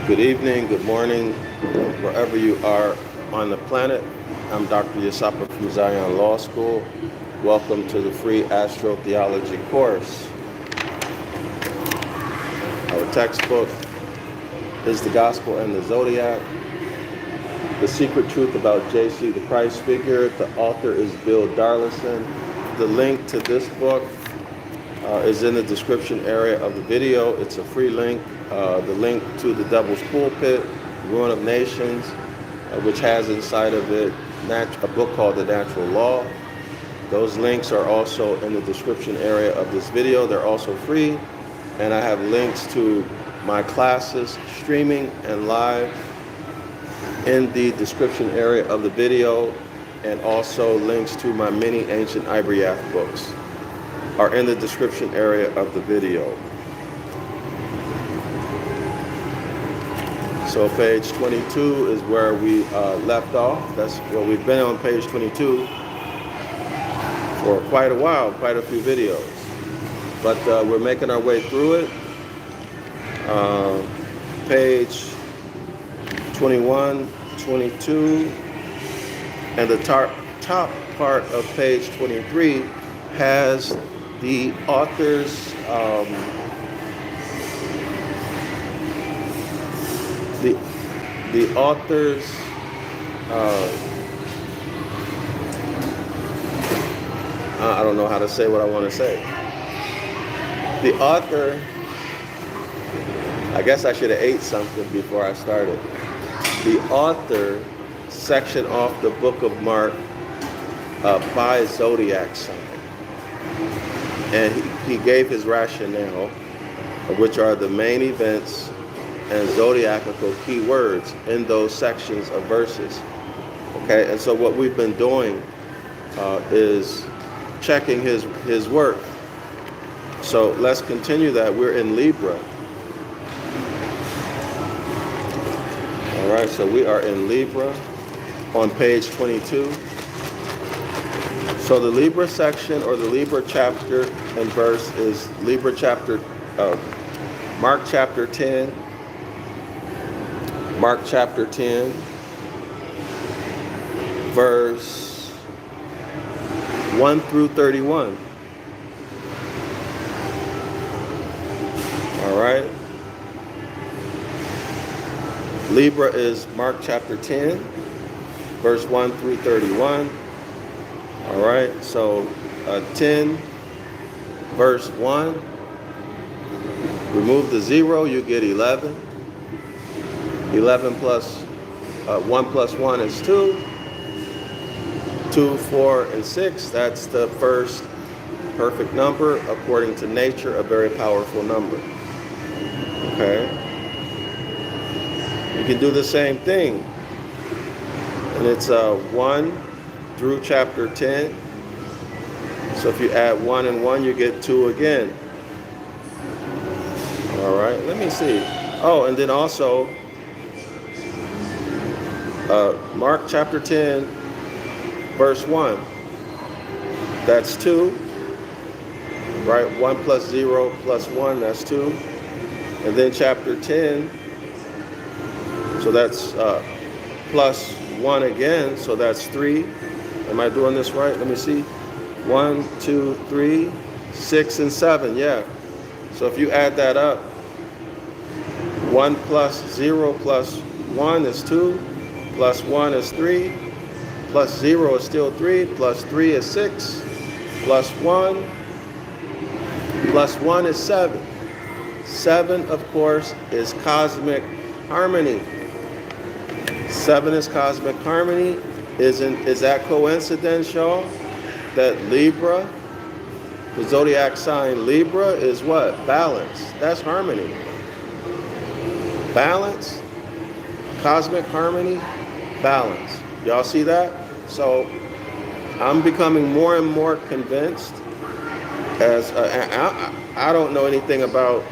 Good evening, good morning, wherever you are on the planet. I'm Dr. Yasapa from Zion Law School. Welcome to the free astrotheology course. Our textbook is The Gospel and the Zodiac, The Secret Truth About JC, the Christ Figure. The author is Bill Darrell-El. The link to this book is in the description area of the video. It's a free link. The link to the Devil's Pulpit, Ruin of Nations, which has inside of it a book called The Natural Law. Those links are also in the description area of this video. They're also free. And I have links to my classes streaming and live in the description area of the video, and also links to my many Ancient Ibaryath books are in the description area of the video. So page 22 is where we left off. That's where we've been on page 22 for quite a while, quite a few videos. But we're making our way through it. Page 21, 22, and the top part of page 23 has the author's the author's I don't know how to say what I want to say. The author, I guess I should have ate something before I started. The author section off the book of Mark by Zodiac sign. And he gave his rationale, which are the main events and zodiacal keywords in those sections of verses. Okay, and so what we've been doing is checking his work. So let's continue that. We're in Libra. All right, so we are in Libra on page 22. So the Libra section, or the Libra chapter and verse, is Libra chapter, Mark chapter 10. Mark chapter 10, verse 1 through 31. All right. Libra is Mark chapter 10, verse 1 through 31. All right. So 10, verse 1. Remove the 0, you get 11. 11 plus 1 plus 1 is 2. 2, 4, and 6. That's the first perfect number. According to nature, a very powerful number. Okay. You can do the same thing. And it's 1 through chapter 10. So if you add 1 and 1, you get 2 again. All right. Let me see. Oh, and then also Mark chapter 10, verse 1. That's 2. Right? 1 plus 0 plus 1, that's 2. And then chapter 10, so that's plus 1 again, so that's 3. Am I doing this right? Let me see. 1, 2, 3, 6, and 7. Yeah. So if you add that up, 1 plus 0 plus 1 is 2. Plus 1 is 3, plus 0 is still 3, plus 3 is 6, plus 1 is 7. 7, of course, is cosmic harmony. 7 is cosmic harmony. Is that coincidence, y'all? That Libra, the zodiac sign Libra, is what? Balance. That's harmony. Balance, cosmic harmony, balance. Y'all see that? So I'm becoming more and more convinced, as I don't know anything about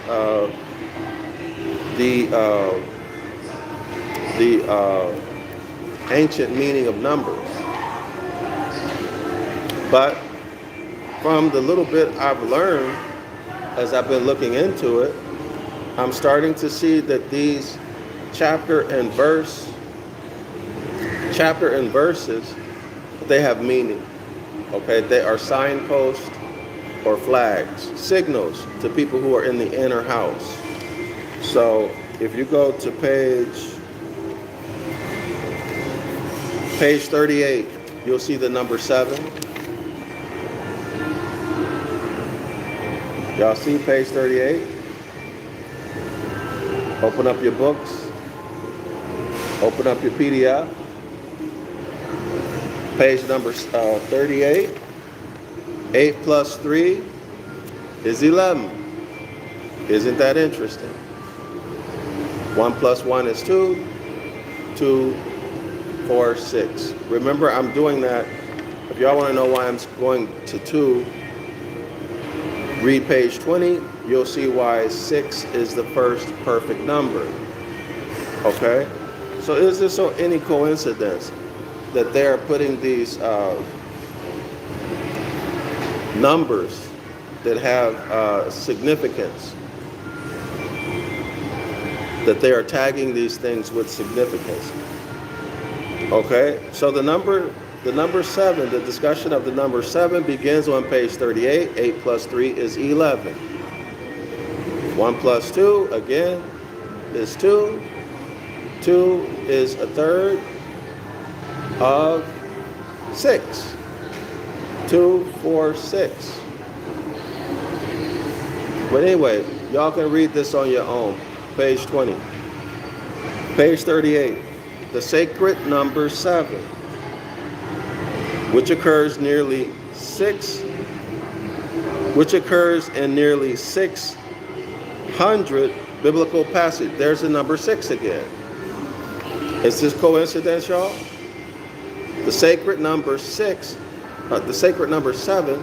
the ancient meaning of numbers, but from the little bit I've learned as I've been looking into it, I'm starting to see that these chapter and verse, chapter and verses, they have meaning. Okay, they are signposts or flags, signals to people who are in the inner house. So if you go to page 38, you'll see the number 7. Y'all see page 38? Open up your books. Open up your PDF. Page number 38. 8 plus 3 is 11. Isn't that interesting? 1 plus 1 is 2. 2, 4, 6. Remember, I'm doing that. If y'all want to know why I'm going to 2, read page 20. You'll see why 6 is the first perfect number. Okay? So is this so any coincidence that they're putting these numbers that have significance, that they are tagging these things with significance? Okay, so the number 7, the discussion of the number 7 begins on page 38. 8 plus 3 is 11. 1 plus 2, again, is 2. 2 is a third of 6. 2, 4, 6. But anyway, y'all can read this on your own. Page 20. Page 38. The sacred number 7, which occurs in nearly 600 biblical passages. There's the number 6 again. Is this coincidence, y'all? The sacred number 7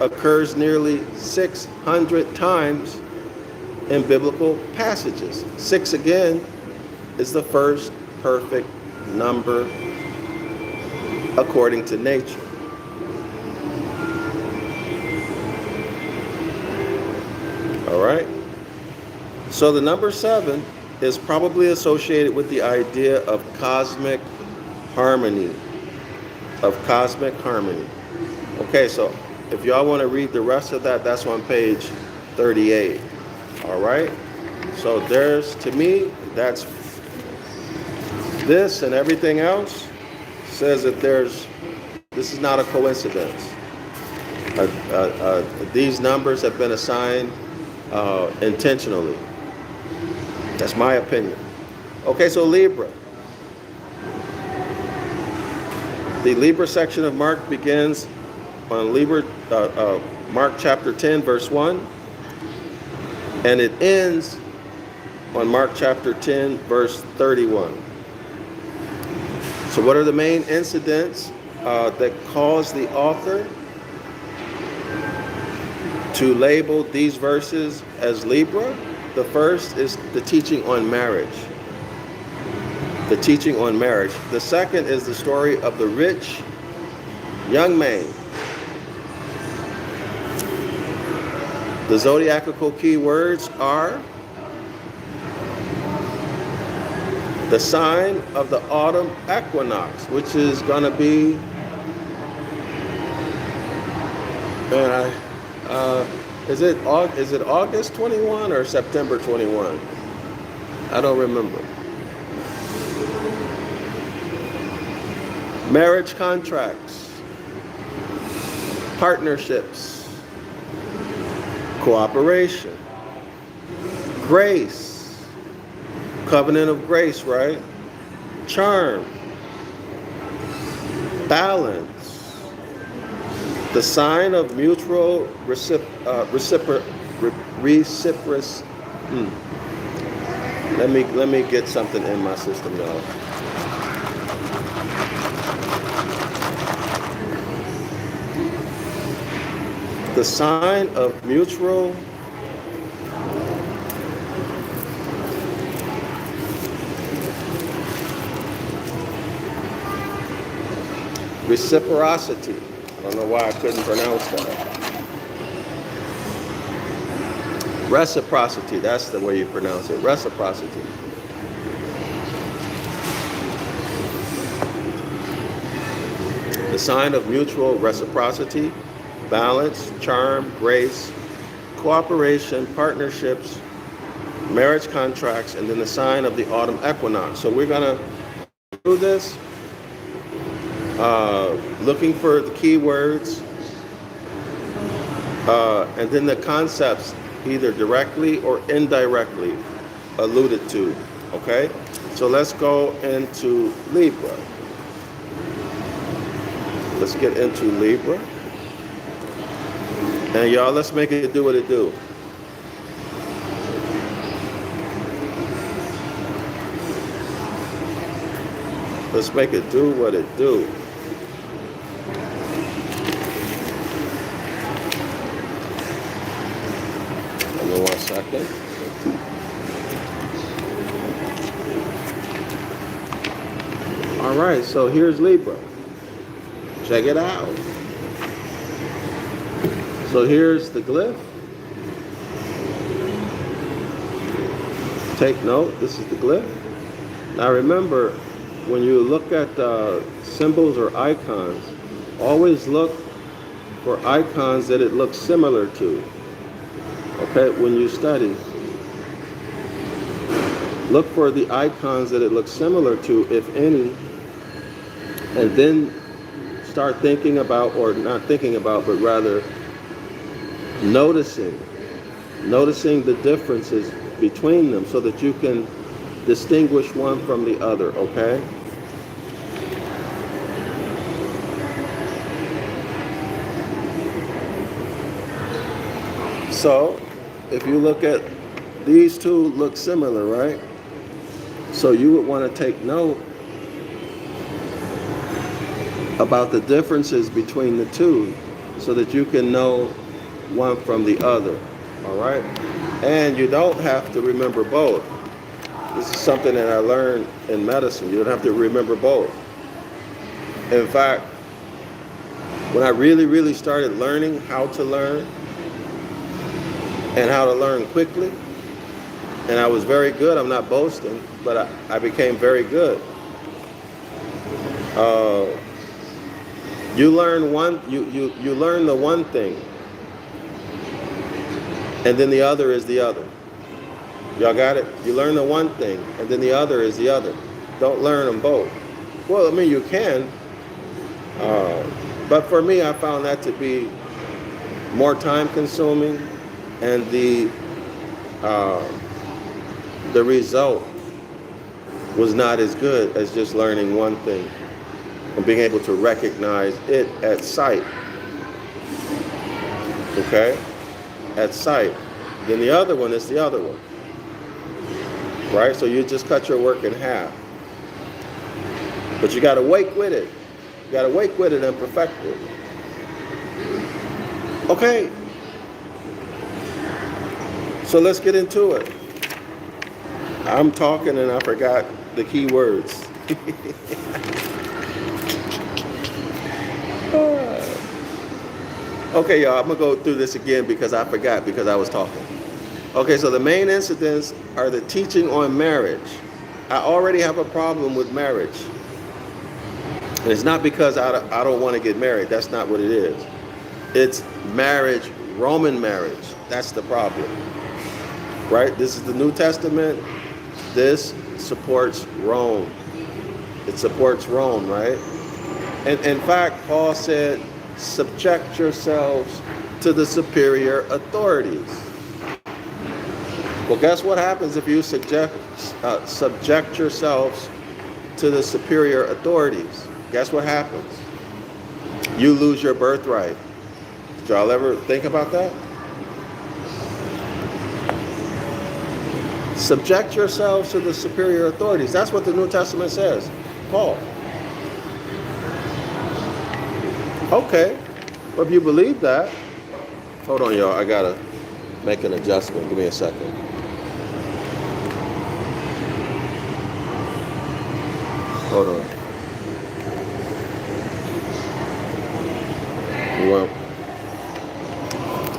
occurs nearly 600 times in biblical passages. 6 again is the first perfect number according to nature. All right? So the number 7 is probably associated with the idea of cosmic harmony. Okay, so if y'all want to read the rest of that, that's on page 38. All right? So there's, to me, that's this and everything else says that this is not a coincidence. These numbers have been assigned intentionally. That's my opinion. Okay, so Libra. The Libra section of Mark begins on Mark chapter 10, verse 1, and it ends on Mark chapter 10, verse 31. So what are the main incidents that caused the author to label these verses as Libra? The first is the teaching on marriage. The teaching on marriage. The second is the story of the rich young man. The zodiacal key words are the sign of the autumn equinox, which is going to be, is it August 21 or September 21? I don't remember. Marriage contracts, partnerships, cooperation, grace, covenant of grace, right? Charm, balance, the sign of mutual reciprocity. Let me get something in my system, y'all. The sign of mutual reciprocity. I don't know why I couldn't pronounce that. Reciprocity, that's the way you pronounce it. Reciprocity. The sign of mutual reciprocity, balance, charm, grace, cooperation, partnerships, marriage contracts, and then the sign of the autumn equinox. So we're going to do this, looking for the key words, and then the concepts either directly or indirectly alluded to. Okay? So let's go into Libra. Let's get into Libra. And y'all, let's make it do what it do. Let's make it do what it do. Give me 1 second. All right, so here's Libra. Check it out. So here's the glyph. Take note, this is the glyph. Now remember, when you look at symbols or icons, always look for icons that it looks similar to. Okay, when you study, look for the icons that it looks similar to, if any, and then start thinking about, or not thinking about, but rather noticing the differences between them so that you can distinguish one from the other, okay? So, if you look at these two look similar, right? So you would want to take note about the differences between the two so that you can know one from the other, all right? And you don't have to remember both. This is something that I learned in medicine. You don't have to remember both. In fact, when I really started learning how to learn and how to learn quickly, and I was very good, I'm not boasting, but I became very good. You learn you learn the one thing, and then the other is the other. Y'all got it? You learn the one thing, and then the other is the other. Don't learn them both. Well, I mean, you can, but for me, I found that to be more time-consuming, and the result was not as good as just learning one thing and being able to recognize it at sight. Okay? At sight. Then the other one is the other one. Right? So you just cut your work in half. But you got to wake with it. You got to wake with it and perfect it. Okay. So let's get into it. I'm talking and I forgot the key words. Okay, y'all, I'm going to go through this again because I forgot because I was talking. Okay, so the main incidents are the teaching on marriage. I already have a problem with marriage. And it's not because I don't want to get married. That's not what it is. It's marriage, Roman marriage. That's the problem. Right? This is the New Testament. This supports Rome. It supports Rome, right? And in fact, Paul said, subject yourselves to the superior authorities. Well, guess what happens if you subject yourselves to the superior authorities? Guess what happens? You lose your birthright. Did y'all ever think about that? Subject yourselves to the superior authorities. That's what the New Testament says. Paul. Okay. Well, if you believe that, hold on, y'all. I got to make an adjustment. Give me a second. Hold on.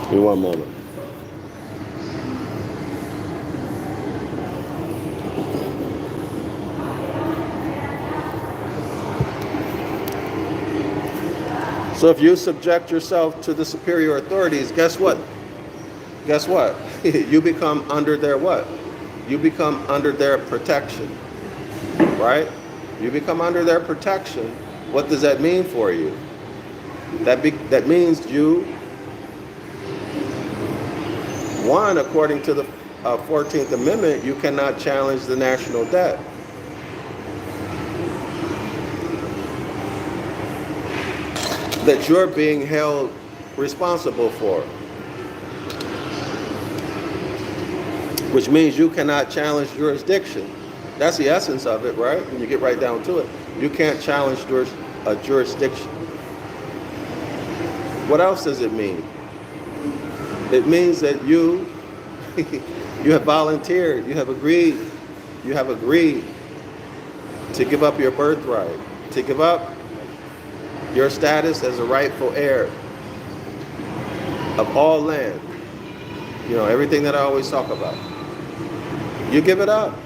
Give me one moment. So if you subject yourself to the superior authorities, guess what? Guess what? You become under their what? You become under their protection, right? You become under their protection. What does that mean for you? That means you, one, according to the 14th Amendment, you cannot challenge the national debt. That you're being held responsible for. Which means you cannot challenge jurisdiction. That's the essence of it, right? When you get right down to it. You can't challenge a jurisdiction. What else does it mean? It means that you have volunteered, you have agreed to give up your birthright, to give up your status as a rightful heir of all land. You know, everything that I always talk about. You give it up.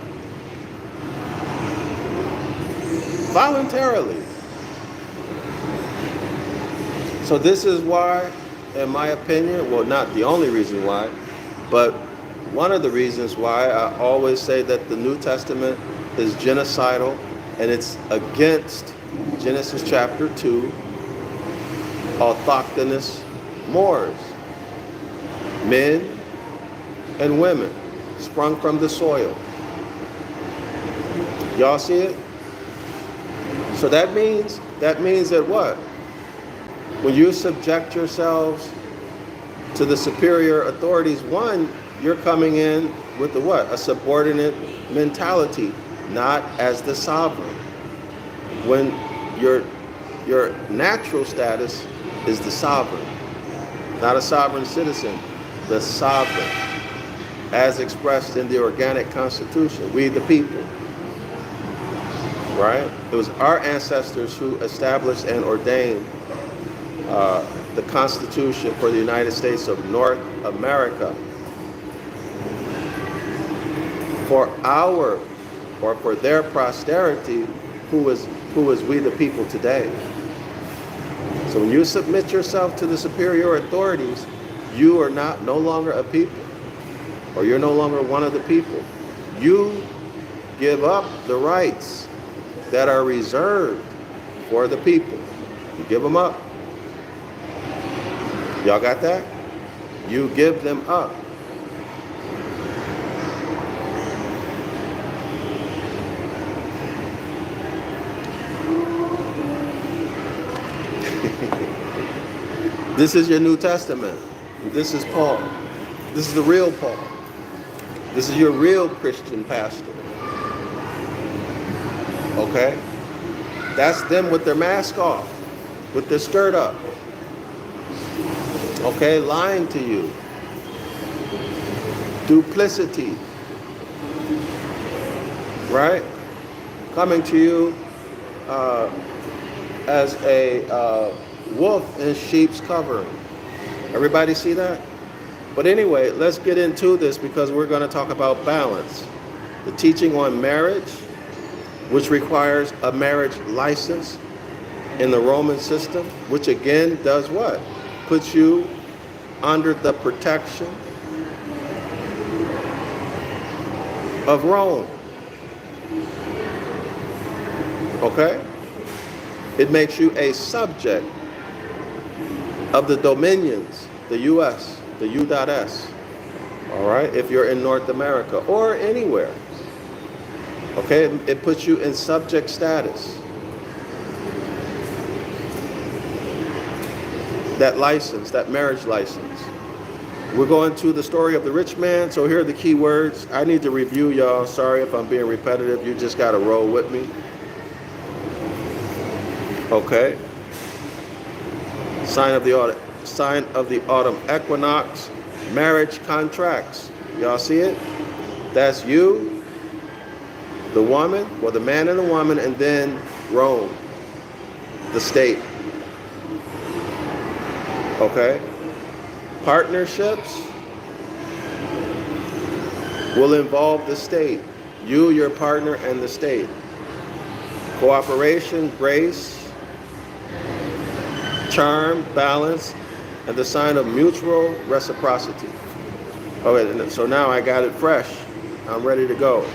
Voluntarily. So this is why, in my opinion, well, not the only reason why, but one of the reasons why I always say that the New Testament is genocidal, and it's against Genesis chapter 2, autochthonous Moors, men and women sprung from the soil. Y'all see it? So that means that what? When you subject yourselves to the superior authorities, one, you're coming in with the what? A subordinate mentality, not as the sovereign. When your natural status is the sovereign, not a sovereign citizen, the sovereign, as expressed in the organic constitution, we the people, right? It was our ancestors who established and ordained the Constitution for the United States of North America for our, or for their posterity, who is we the people today. So when you submit yourself to the superior authorities, you are no longer a people, or you're no longer one of the people. You give up the rights that are reserved for the people. You give them up. Y'all got that? You give them up. This is your New Testament. This is Paul. This is the real Paul. This is your real Christian pastor. Okay? That's them with their mask off, with their skirt up. Okay? Lying to you. Duplicity. Right? Coming to you as a wolf in sheep's covering. Everybody see that? But anyway, let's get into this because we're going to talk about balance. The teaching on marriage, which requires a marriage license in the Roman system, which again does what? Puts you under the protection of Rome. Okay? It makes you a subject of the dominions, the U.S., the U.S., all right, if you're in North America or anywhere. Okay, it puts you in subject status. That license, that marriage license. We're going to the story of the rich man, so here are the key words. I need to review, y'all. Sorry if I'm being repetitive. You just got to roll with me. Okay. Sign of the autumn equinox, marriage contracts. Y'all see it? That's you, the woman, or the man and the woman, and then Rome, the state. Okay? Partnerships will involve the state. You, your partner, and the state. Cooperation, grace, charm, balance, and the sign of mutual reciprocity. Okay, so now I got it fresh. I'm ready to go.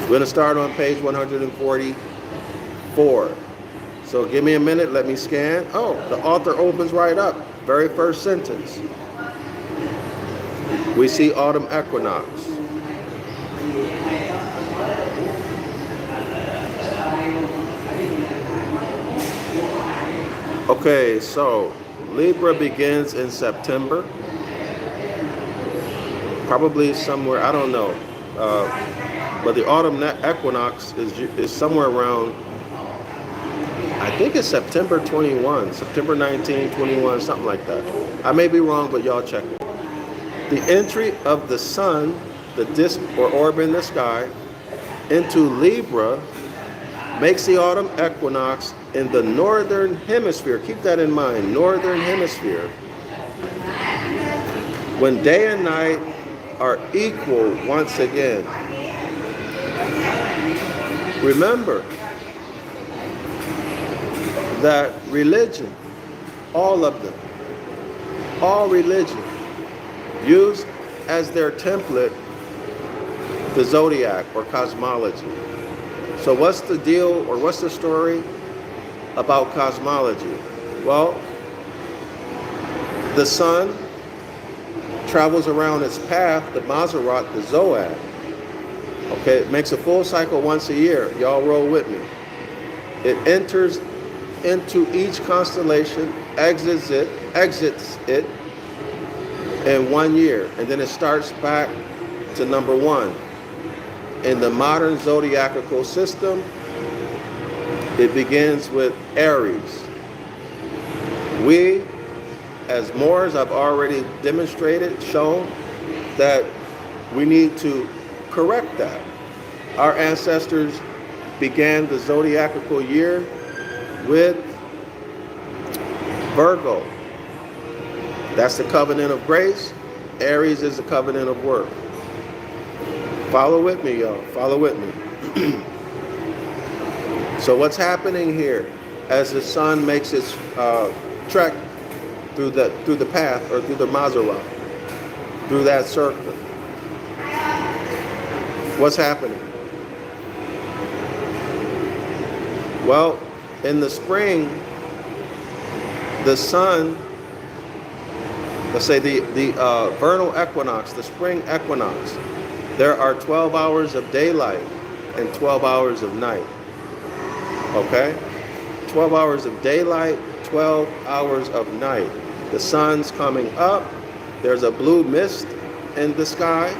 We're going to start on page 144. So give me a minute, let me scan. Oh, the author opens right up. Very first sentence. We see autumn equinox. Okay, so Libra begins in September. Probably somewhere, I don't know. But the autumn equinox is somewhere around, I think it's September 21, September 19, 21, something like that. I may be wrong, but y'all check it. The entry of the sun, the disk or orb in the sky, into Libra makes the autumn equinox in the northern hemisphere. Keep that in mind, northern hemisphere. When day and night are equal once again. Remember that religion, all of them, all religion, use as their template the Zodiac or Cosmology. So what's the deal or what's the story about cosmology? Well, the sun travels around its path, the Maserat, the Zodiac. Okay, it makes a full cycle once a year. Y'all roll with me. It enters into each constellation, exits it in 1 year, and then it starts back to number one. In the modern zodiacal system, it begins with Aries. We, as Moors, have already demonstrated, shown that we need to correct that. Our ancestors began the zodiacal year with Virgo. That's the covenant of grace. Aries is the covenant of work. Follow with me, y'all. Follow with me. So what's happening here as the sun makes its trek through the path or through the Maserat, through that circle? What's happening? Well, in the spring, the sun, let's say the vernal equinox, the spring equinox, there are 12 hours of daylight and 12 hours of night. Okay? 12 hours of daylight, 12 hours of night. The sun's coming up. There's a blue mist in the sky,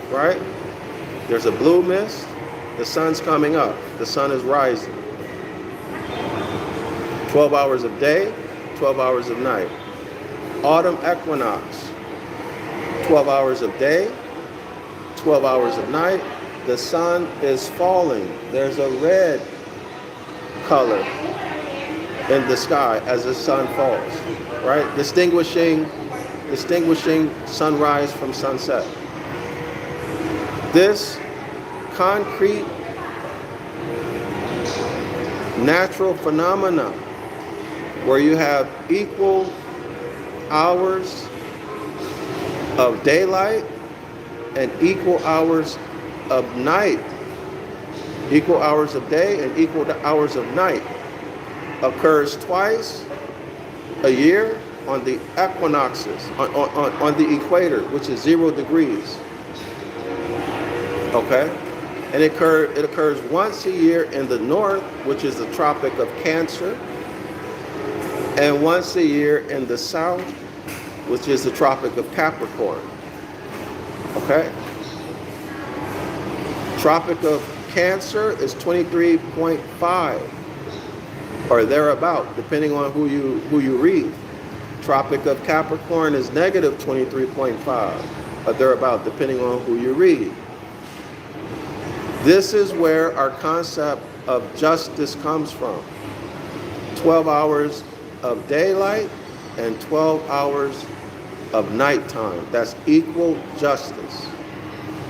right? There's a blue mist. The sun's coming up. The sun is rising. 12 hours of day, 12 hours of night. Autumn equinox, 12 hours of day, 12 hours of night. The sun is falling. There's a red color in the sky as the sun falls, right? Distinguishing sunrise from sunset. This concrete natural phenomena where you have equal hours of daylight and equal hours of night, equal hours of day and equal hours of night, occurs twice a year on the equinoxes, on the equator, which is 0 degrees. Okay? And it occurs once a year in the north, which is the Tropic of Cancer, and once a year in the south, which is the Tropic of Capricorn. Okay? Tropic of Cancer is 23.5 or thereabout, depending on who you read. Tropic of Capricorn is negative 23.5 or thereabout, depending on who you read. This is where our concept of justice comes from. 12 hours of daylight and 12 hours of nighttime. That's equal justice.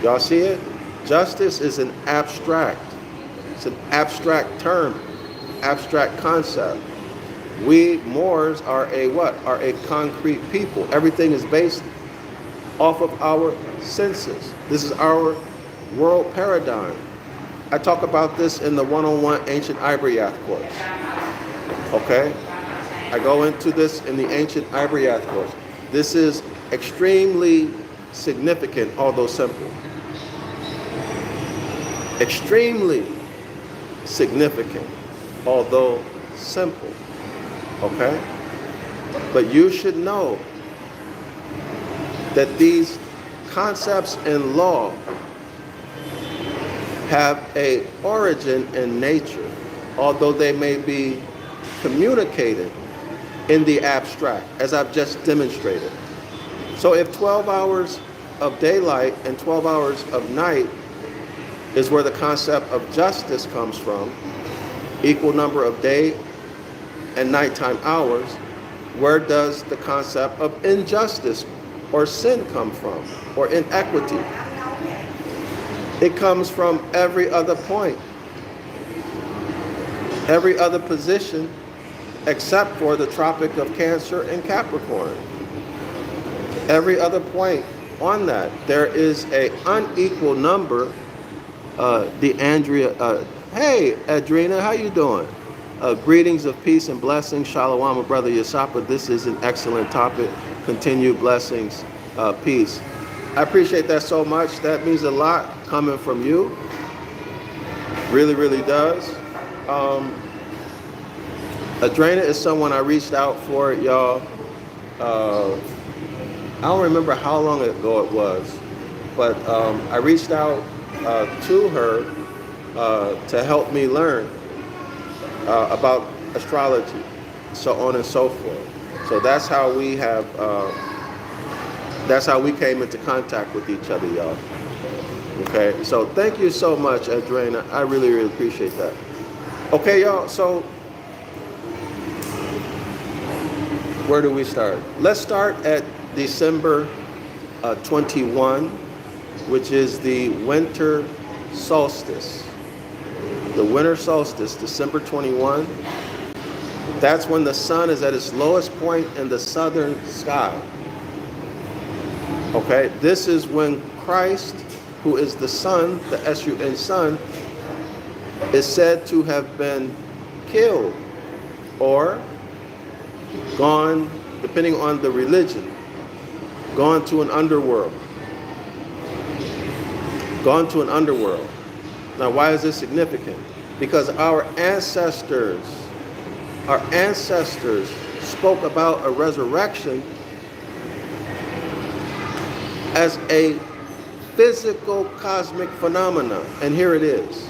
Y'all see it? Justice is an abstract. It's an abstract term. abstract concept. We Moors are a what? Are a concrete people. Everything is based off of our senses. This is our world paradigm. I talk about this in the one-on-one Ancient Ibaryath course. Okay? I go into this in the Ancient Ibaryath course. This is extremely significant, although simple. Extremely significant, although simple. Okay? But you should know that these concepts in law have a origin in nature, although they may be communicated in the abstract, as I've just demonstrated. So if 12 hours of daylight and 12 hours of night is where the concept of justice comes from, equal number of day and nighttime hours, where does the concept of injustice or sin come from, or inequity? It comes from every other point, every other position, except for the Tropic of Cancer and Capricorn. Every other point on that, there is an unequal number. Hey, Adrena, how you doing? Greetings of peace and blessings. Shalom, brother Yasapa. This is an excellent topic. Continued blessings, peace. I appreciate that so much. That means a lot coming from you. Really, really does. Adrena is someone I reached out for, y'all. I don't remember how long ago it was, but I reached out to her to help me learn about astrology, so on and so forth. So that's how we have, that's how we came into contact with each other, y'all. Okay, so thank you so much, Adrena. I really, really appreciate that. Okay, y'all, so where do we start? Let's start at December 21, which is the winter solstice. The winter solstice, December 21. That's when the sun is at its lowest point in the southern sky. Okay, this is when Christ, who is the sun, the Escheat sun, is said to have been killed or gone, depending on the religion, gone to an underworld. Gone to an underworld. Now, why is this significant? Because our ancestors spoke about a resurrection as a physical cosmic phenomenon. And here it is.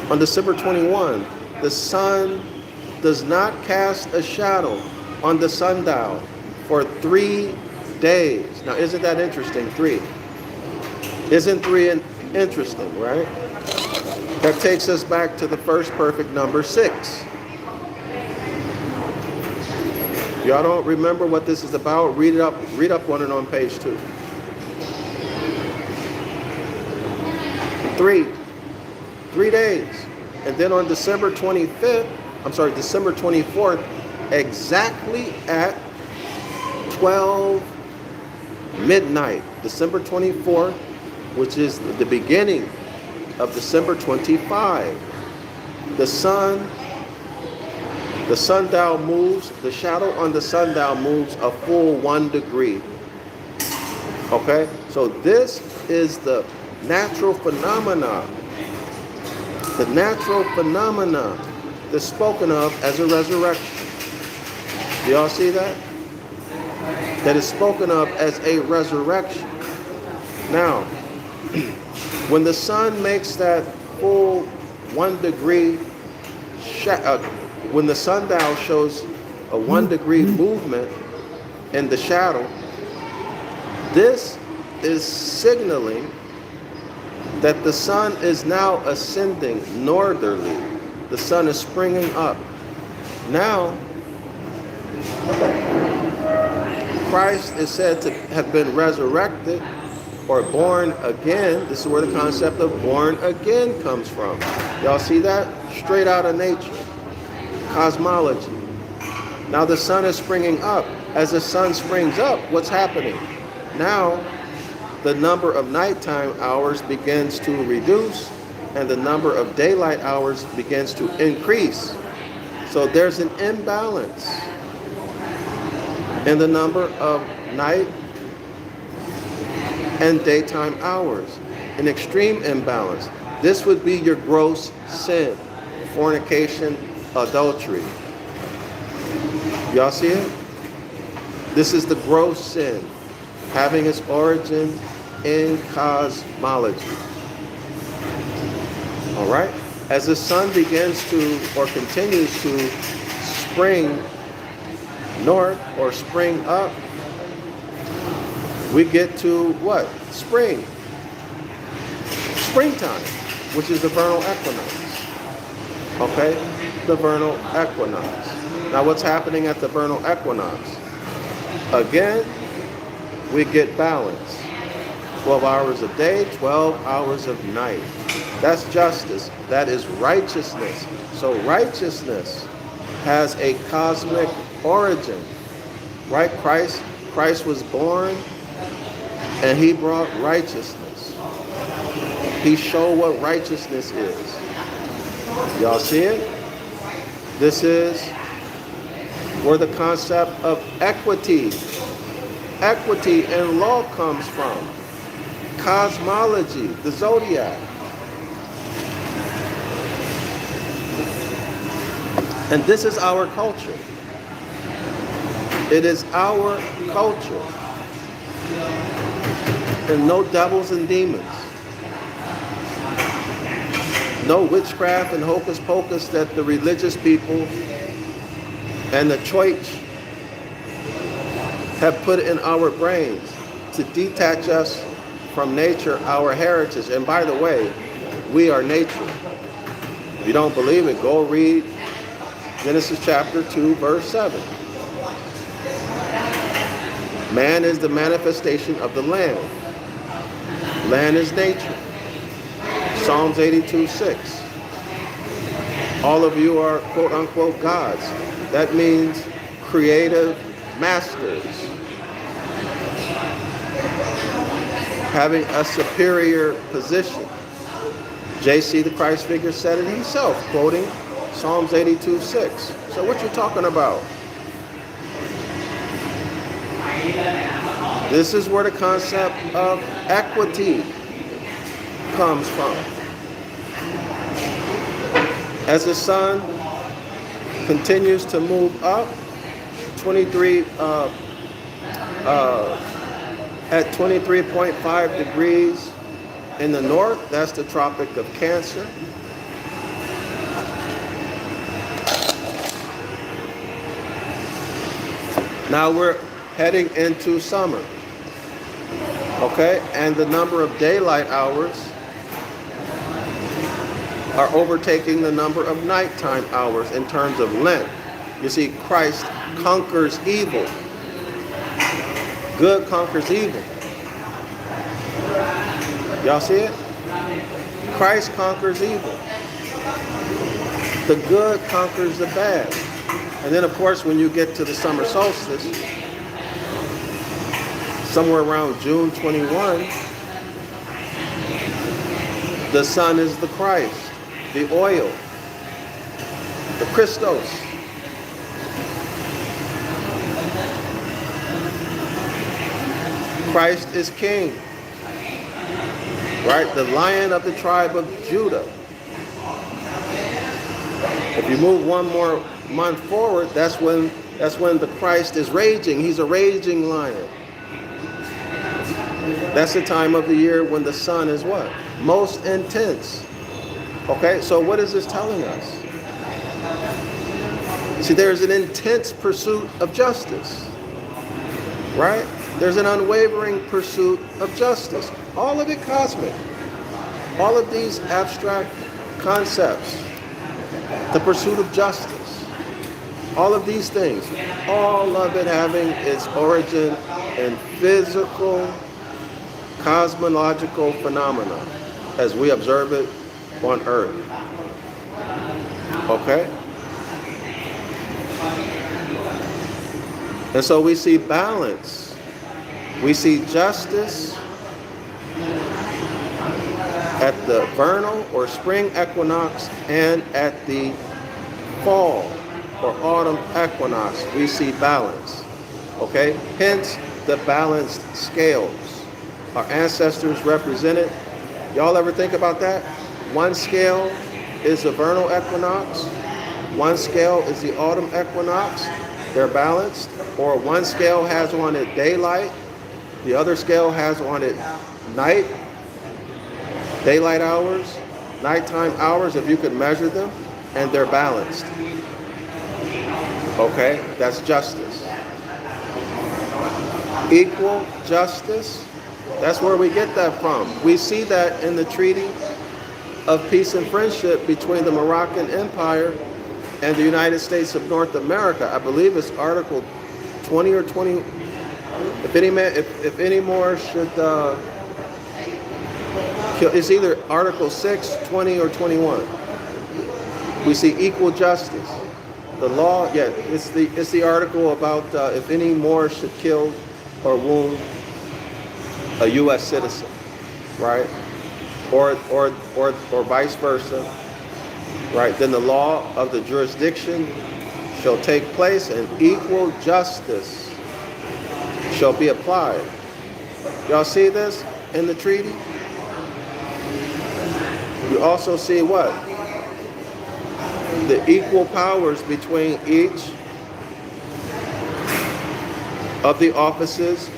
On December 21, the sun does not cast a shadow on the sundial for 3 days. Now, isn't that interesting? 3. Isn't 3 interesting, right? That takes us back to the first perfect number, 6. Y'all don't remember what this is about? Read up on it on page 2. 3 days. And then on December 24th, exactly at 12 midnight, December 24th, which is the beginning of December 25, the sundial moves, the shadow on the sundial moves a full 1 degree. Okay? So this is the natural phenomena. The natural phenomena that's spoken of as a resurrection. Do y'all see that? That is spoken of as a resurrection. Now, when the sun makes that full 1 degree, when the sundial shows a 1 degree movement in the shadow, this is signaling that the sun is now ascending northerly. The sun is springing up. Now, Christ is said to have been resurrected or born again. This is where the concept of born again comes from. Y'all see that? Straight out of nature. Cosmology. Now the sun is springing up. As the sun springs up, what's happening? Now the number of nighttime hours begins to reduce and the number of daylight hours begins to increase. So there's an imbalance in the number of night and daytime hours, an extreme imbalance. This would be your gross sin, fornication, adultery. Y'all see it? This is the gross sin, having its origin in cosmology. All right? As the sun begins to, or continues to spring north or spring up, we get to what? Spring. Springtime, which is the vernal equinox. Okay? The vernal equinox. Now what's happening at the vernal equinox? Again, we get balance. 12 hours a day, 12 hours of night. That's justice. That is righteousness. So righteousness has a cosmic origin. Right? Christ was born and he brought righteousness. He showed what righteousness is. Y'all see it? This is where the concept of equity in law comes from. Cosmology, the Zodiac. And this is our culture. It is our culture. And no devils and demons. No witchcraft and hocus pocus that the religious people and the church have put in our brains to detach us from nature, our heritage. And by the way, we are nature. If you don't believe it, go read Genesis chapter 2, verse 7. Man is the manifestation of the land. Land is nature. Psalms 82:6. All of you are quote unquote gods. That means creative masters. Having a superior position. JC, the Christ figure, said it himself, quoting Psalms 82:6. So what you talking about? This is where the concept of equity comes from. As the sun continues to move up, at 23.5 degrees in the north, that's the Tropic of Cancer. Now we're heading into summer, okay? And the number of daylight hours are overtaking the number of nighttime hours in terms of length. You see, Christ conquers evil. Good conquers evil. Y'all see it? Christ conquers evil. The good conquers the bad. And then, of course, when you get to the summer solstice, somewhere around June 21, the sun is the Christ, the oil, the Christos. Christ is king, right? The Lion of the tribe of Judah. If you move one more month forward, that's when the Christ is raging. He's a raging lion. That's the time of the year when the sun is what? Most intense. Okay, so what is this telling us? See, there's an intense pursuit of justice, right? There's an unwavering pursuit of justice. All of it cosmic. All of these abstract concepts. The pursuit of justice. All of these things. All of it having its origin in physical cosmological phenomena as we observe it on Earth. Okay? And so we see balance. We see justice at the vernal or spring equinox and at the fall or autumn equinox. We see balance. Okay? Hence the balanced scales. Our ancestors represented. Y'all ever think about that? One scale is the vernal equinox. One scale is the autumn equinox. They're balanced. Or one scale has on it daylight. The other scale has on it night. Daylight hours, nighttime hours, if you could measure them. And they're balanced. Okay? That's justice. Equal justice. That's where we get that from. We see that in the Treaty of Peace and Friendship between the Moroccan Empire and the United States of North America. I believe it's Article 20 or 20. If any more should it's either Article 6, 20, or 21. We see equal justice. The law, yeah, it's the article about if any more should kill or wound a U.S. citizen, right? Or vice versa, right? Then the law of the jurisdiction shall take place and equal justice shall be applied. Y'all see this in the treaty? You also see what? The equal powers between each of the offices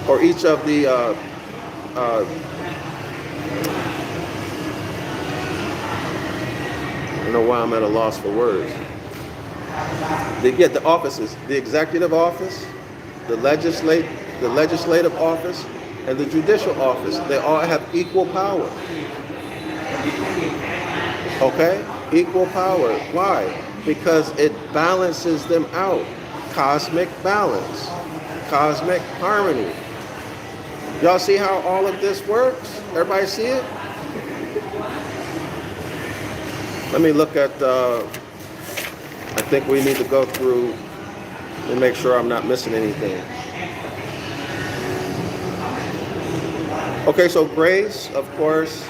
or each of the I don't know why I'm at a loss for words. The offices, the executive office, the legislative office, and the judicial office. They all have equal power. Okay? Equal power. Why? Because it balances them out. Cosmic balance. Cosmic harmony. Y'all see how all of this works? Everybody see it? Let me look at, I think we need to go through and make sure I'm not missing anything. Okay, so grace, of course.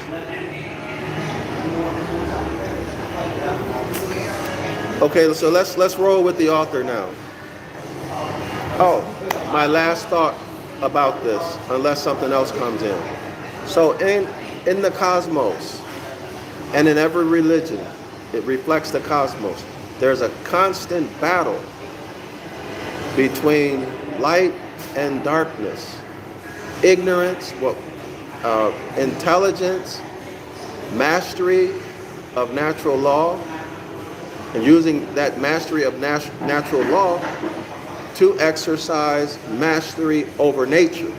Okay, so let's roll with the author now. Oh, my last thought about this, unless something else comes in. So in the cosmos, and in every religion, it reflects the cosmos. There's a constant battle between light and darkness, ignorance, intelligence, mastery of natural law, and using that mastery of natural law to exercise mastery over nature.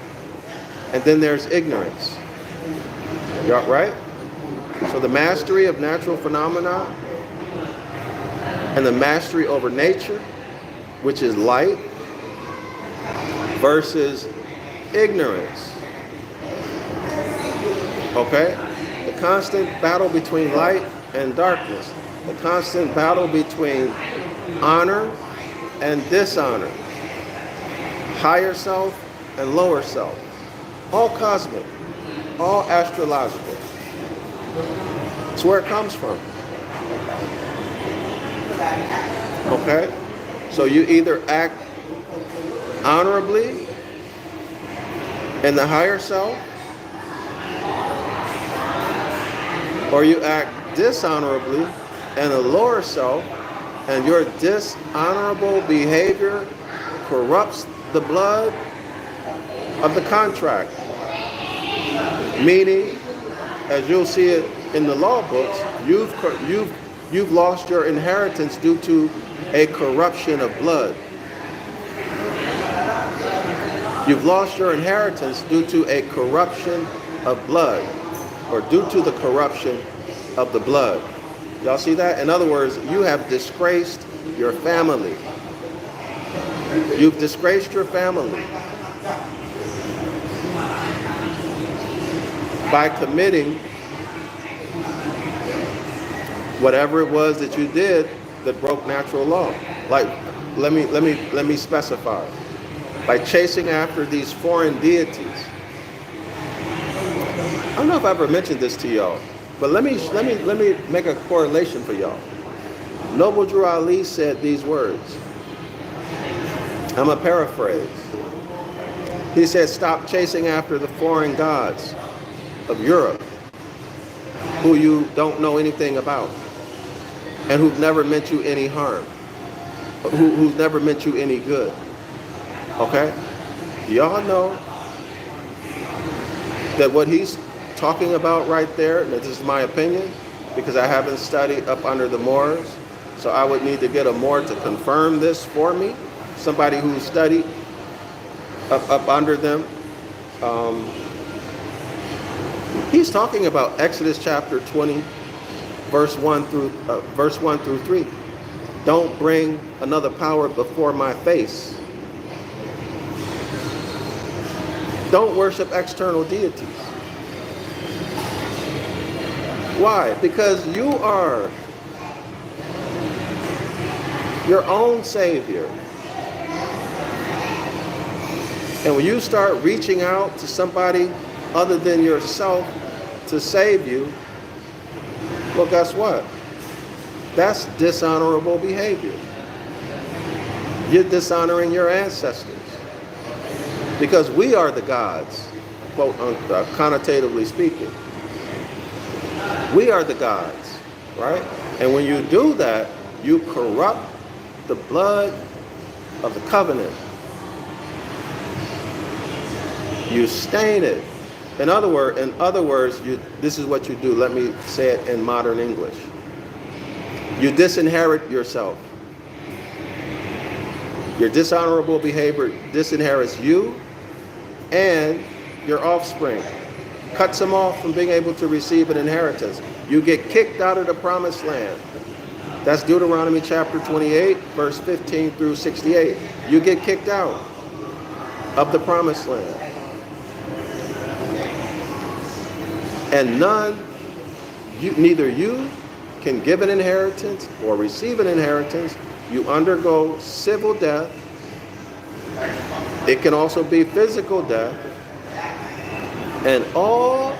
And then there's ignorance. Right? So the mastery of natural phenomena and the mastery over nature, which is light, versus ignorance. Okay? The constant battle between light and darkness. The constant battle between honor and dishonor. Higher self and lower self. All cosmic. All astrological. It's where it comes from. Okay? So you either act honorably in the higher self, or you act dishonorably in the lower self, and your dishonorable behavior corrupts the blood of the contract. Meaning, as you'll see it in the law books, you've lost your inheritance due to a corruption of blood. You've lost your inheritance due to a corruption of blood, or due to the corruption of the blood. Y'all see that? In other words, you have disgraced your family. You've disgraced your family. by committing whatever it was that you did that broke natural law. Like, let me specify. By chasing after these foreign deities. I don't know if I ever mentioned this to y'all, but let me make a correlation for y'all. Noble Drew Ali said these words. I'm a paraphrase. He said, "Stop chasing after the foreign gods of Europe, who you don't know anything about, and who've never meant you any harm, who's never meant you any good." Okay? Y'all know that what he's talking about right there, and this is my opinion, because I haven't studied up under the Moors, so I would need to get a Moor to confirm this for me, somebody who studied up under them. He's talking about Exodus chapter 20, verse 1 through 3. Don't bring another power before my face. Don't worship external deities. Why? Because you are your own savior. And when you start reaching out to somebody other than yourself to save you, well, guess what? That's dishonorable behavior. You're dishonoring your ancestors. Because we are the gods, quote, connotatively speaking. We are the gods, right? And when you do that, you corrupt the blood of the covenant. You stain it. In other words, this is what you do. Let me say it in modern English. You disinherit yourself. Your dishonorable behavior disinherits you and your offspring. Cuts them off from being able to receive an inheritance. You get kicked out of the promised land. That's Deuteronomy chapter 28, verse 15 through 68. You get kicked out of the promised land. And neither you can give an inheritance or receive an inheritance. You undergo civil death. It can also be physical death. And all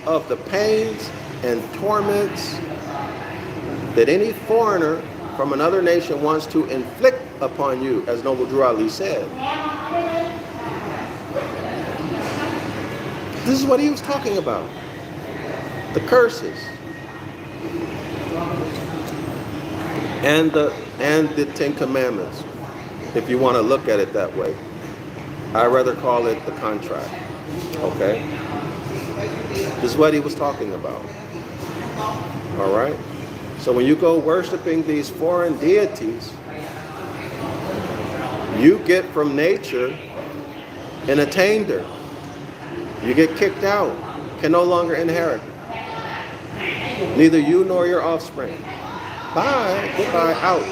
of the pains and torments that any foreigner from another nation wants to inflict upon you, as Noble Drew Ali said. This is what he was talking about. The curses. And the Ten Commandments, if you want to look at it that way. I rather call it the contract. Okay? This is what he was talking about. All right? So when you go worshiping these foreign deities, you get from nature an attainder. You get kicked out, can no longer inherit. Neither you nor your offspring. Bye, goodbye, out.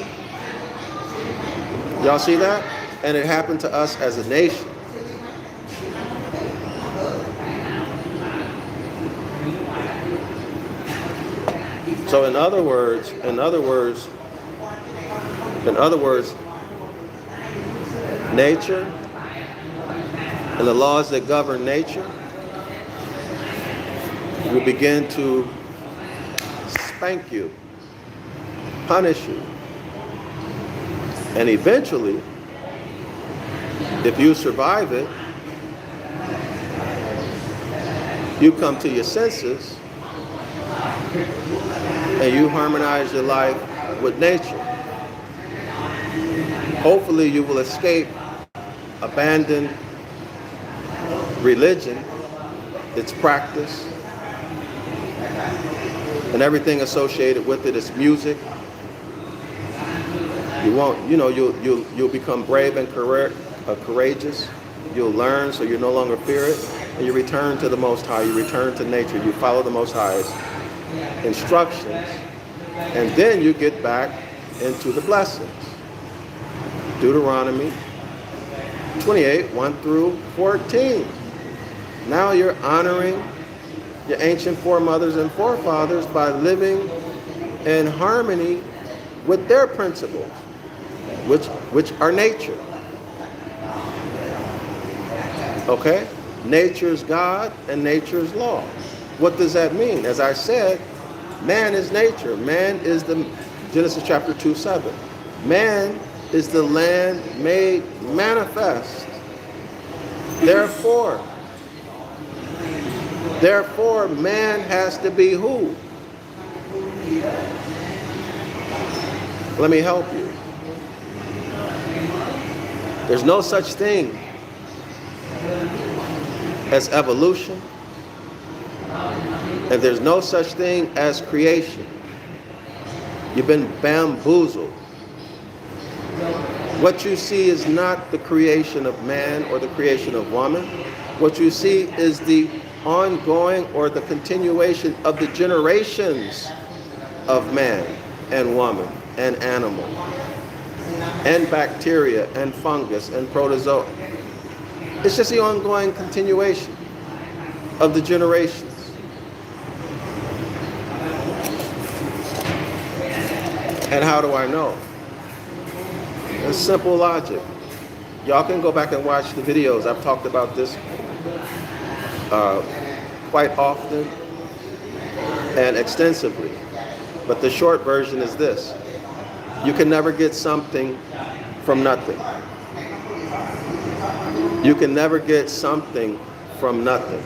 Y'all see that? And it happened to us as a nation. So in other words, nature and the laws that govern nature will begin to spank you, punish you. And eventually, if you survive it, you come to your senses and you harmonize your life with nature. Hopefully you will escape, abandon religion, its practice, and everything associated with it. Its music. You won't, you'll become brave and courageous. You'll learn, so you no longer fear it, and you return to the Most High. You return to nature. You follow the Most High's instructions, and then you get back into the blessings. Deuteronomy 28, 1 through 14. Now you're honoring your ancient foremothers and forefathers by living in harmony with their principles, which are nature. Okay? Nature's God and nature's law. What does that mean? As I said, man is nature. Man is the Genesis chapter 2:7. Man is the land made manifest. Therefore, man has to be who? Let me help you. There's no such thing as evolution, and there's no such thing as creation. You've been bamboozled. What you see is not the creation of man or the creation of woman. What you see is the ongoing or the continuation of the generations of man and woman and animal and bacteria and fungus and protozoa. It's just the ongoing continuation of the generations. And how do I know? It's simple logic. Y'all can go back and watch the videos. I've talked about this quite often and extensively. But the short version is this. You can never get something from nothing. You can never get something from nothing.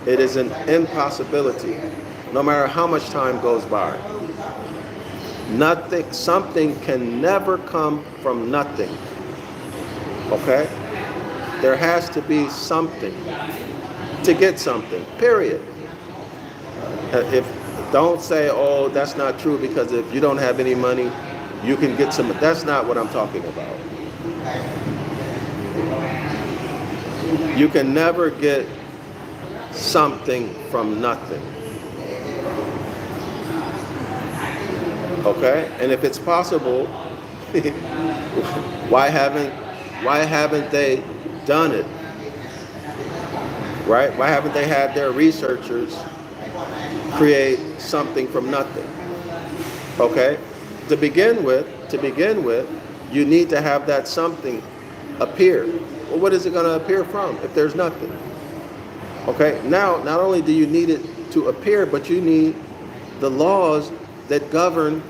It is an impossibility, no matter how much time goes by. Nothing, something can never come from nothing. Okay? There has to be something to get something, period. Don't say, oh, that's not true because if you don't have any money, you can get some. That's not what I'm talking about. You can never get something from nothing. Okay? And if it's possible, why haven't they done it? Right? Why haven't they had their researchers create something from nothing? Okay? To begin with, you need to have that something appear. Well, what is it going to appear from if there's nothing? Okay? Now, not only do you need it to appear, but you need the laws that govern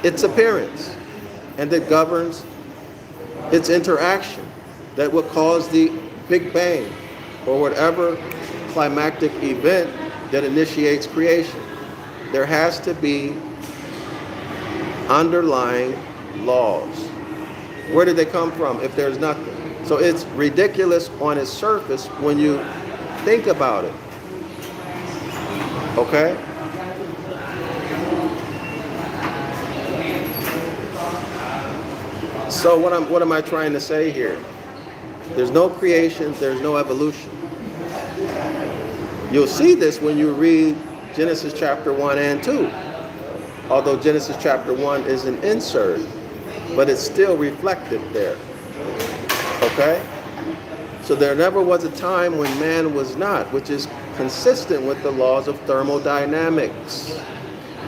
its appearance and that governs its interaction that will cause the Big Bang or whatever climactic event that initiates creation. There has to be underlying laws. Where did they come from if there's nothing? So it's ridiculous on its surface when you think about it. Okay? So what am I trying to say here? There's no creation, there's no evolution. You'll see this when you read Genesis chapter 1 and 2. Although Genesis chapter 1 is an insert, but it's still reflected there. Okay? So there never was a time when man was not, which is consistent with the laws of thermodynamics.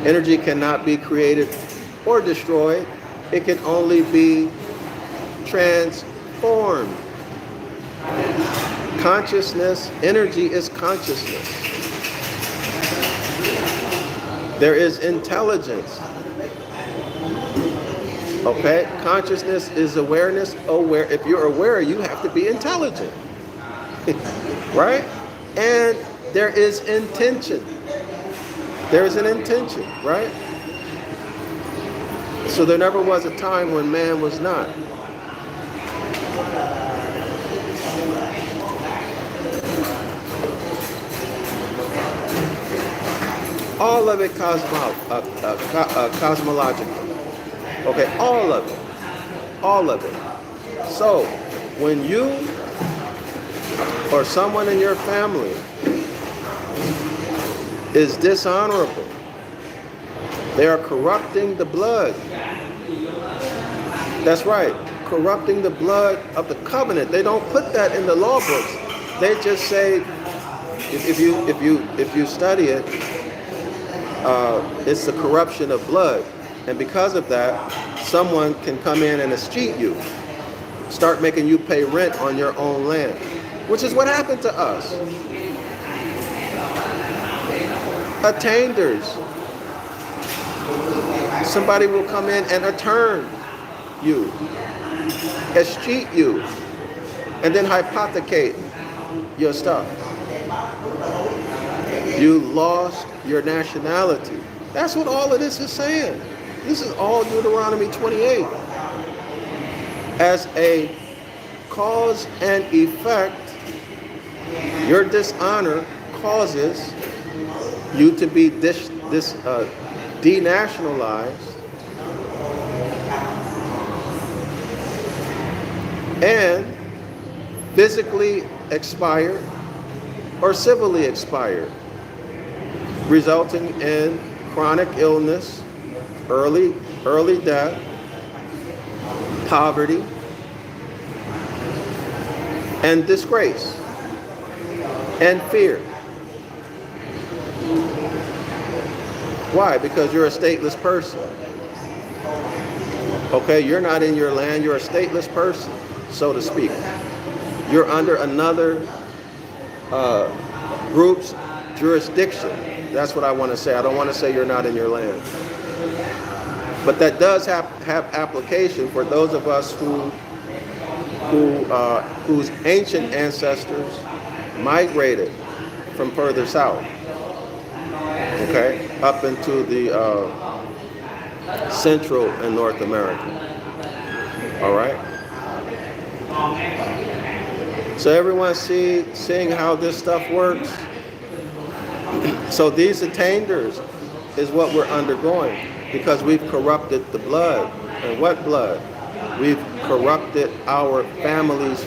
Energy cannot be created or destroyed. It can only be transformed. Consciousness, energy is consciousness. There is intelligence. Okay? Consciousness is awareness. If you're aware, you have to be intelligent. Right? And there is intention. There is an intention, right? So there never was a time when man was not. All of it cosmological. Okay, all of it. All of it. So, when you or someone in your family is dishonorable, they are corrupting the blood. That's right, corrupting the blood of the covenant. They don't put that in the law books. They just say If you study it, it's the corruption of blood, and because of that, someone can come in and escheat you, start making you pay rent on your own land, which is what happened to us. Attainders. Somebody will come in and return you, escheat you, and then hypothecate your stuff. You lost your nationality. That's what all of this is saying. This is all Deuteronomy 28. As a cause and effect, your dishonor causes you to be denationalized and physically expired or civilly expired, resulting in chronic illness, early death, poverty, and disgrace, and fear. Why? Because you're a stateless person. Okay, you're not in your land, you're a stateless person, so to speak. You're under another group's jurisdiction. That's what I want to say. I don't want to say you're not in your land. But that does have application for those of us whose ancient ancestors migrated from further south, okay, up into the Central and North America. All right. So everyone seeing how this stuff works. So these attainders is what we're undergoing because we've corrupted the blood. And what blood? We've corrupted our family's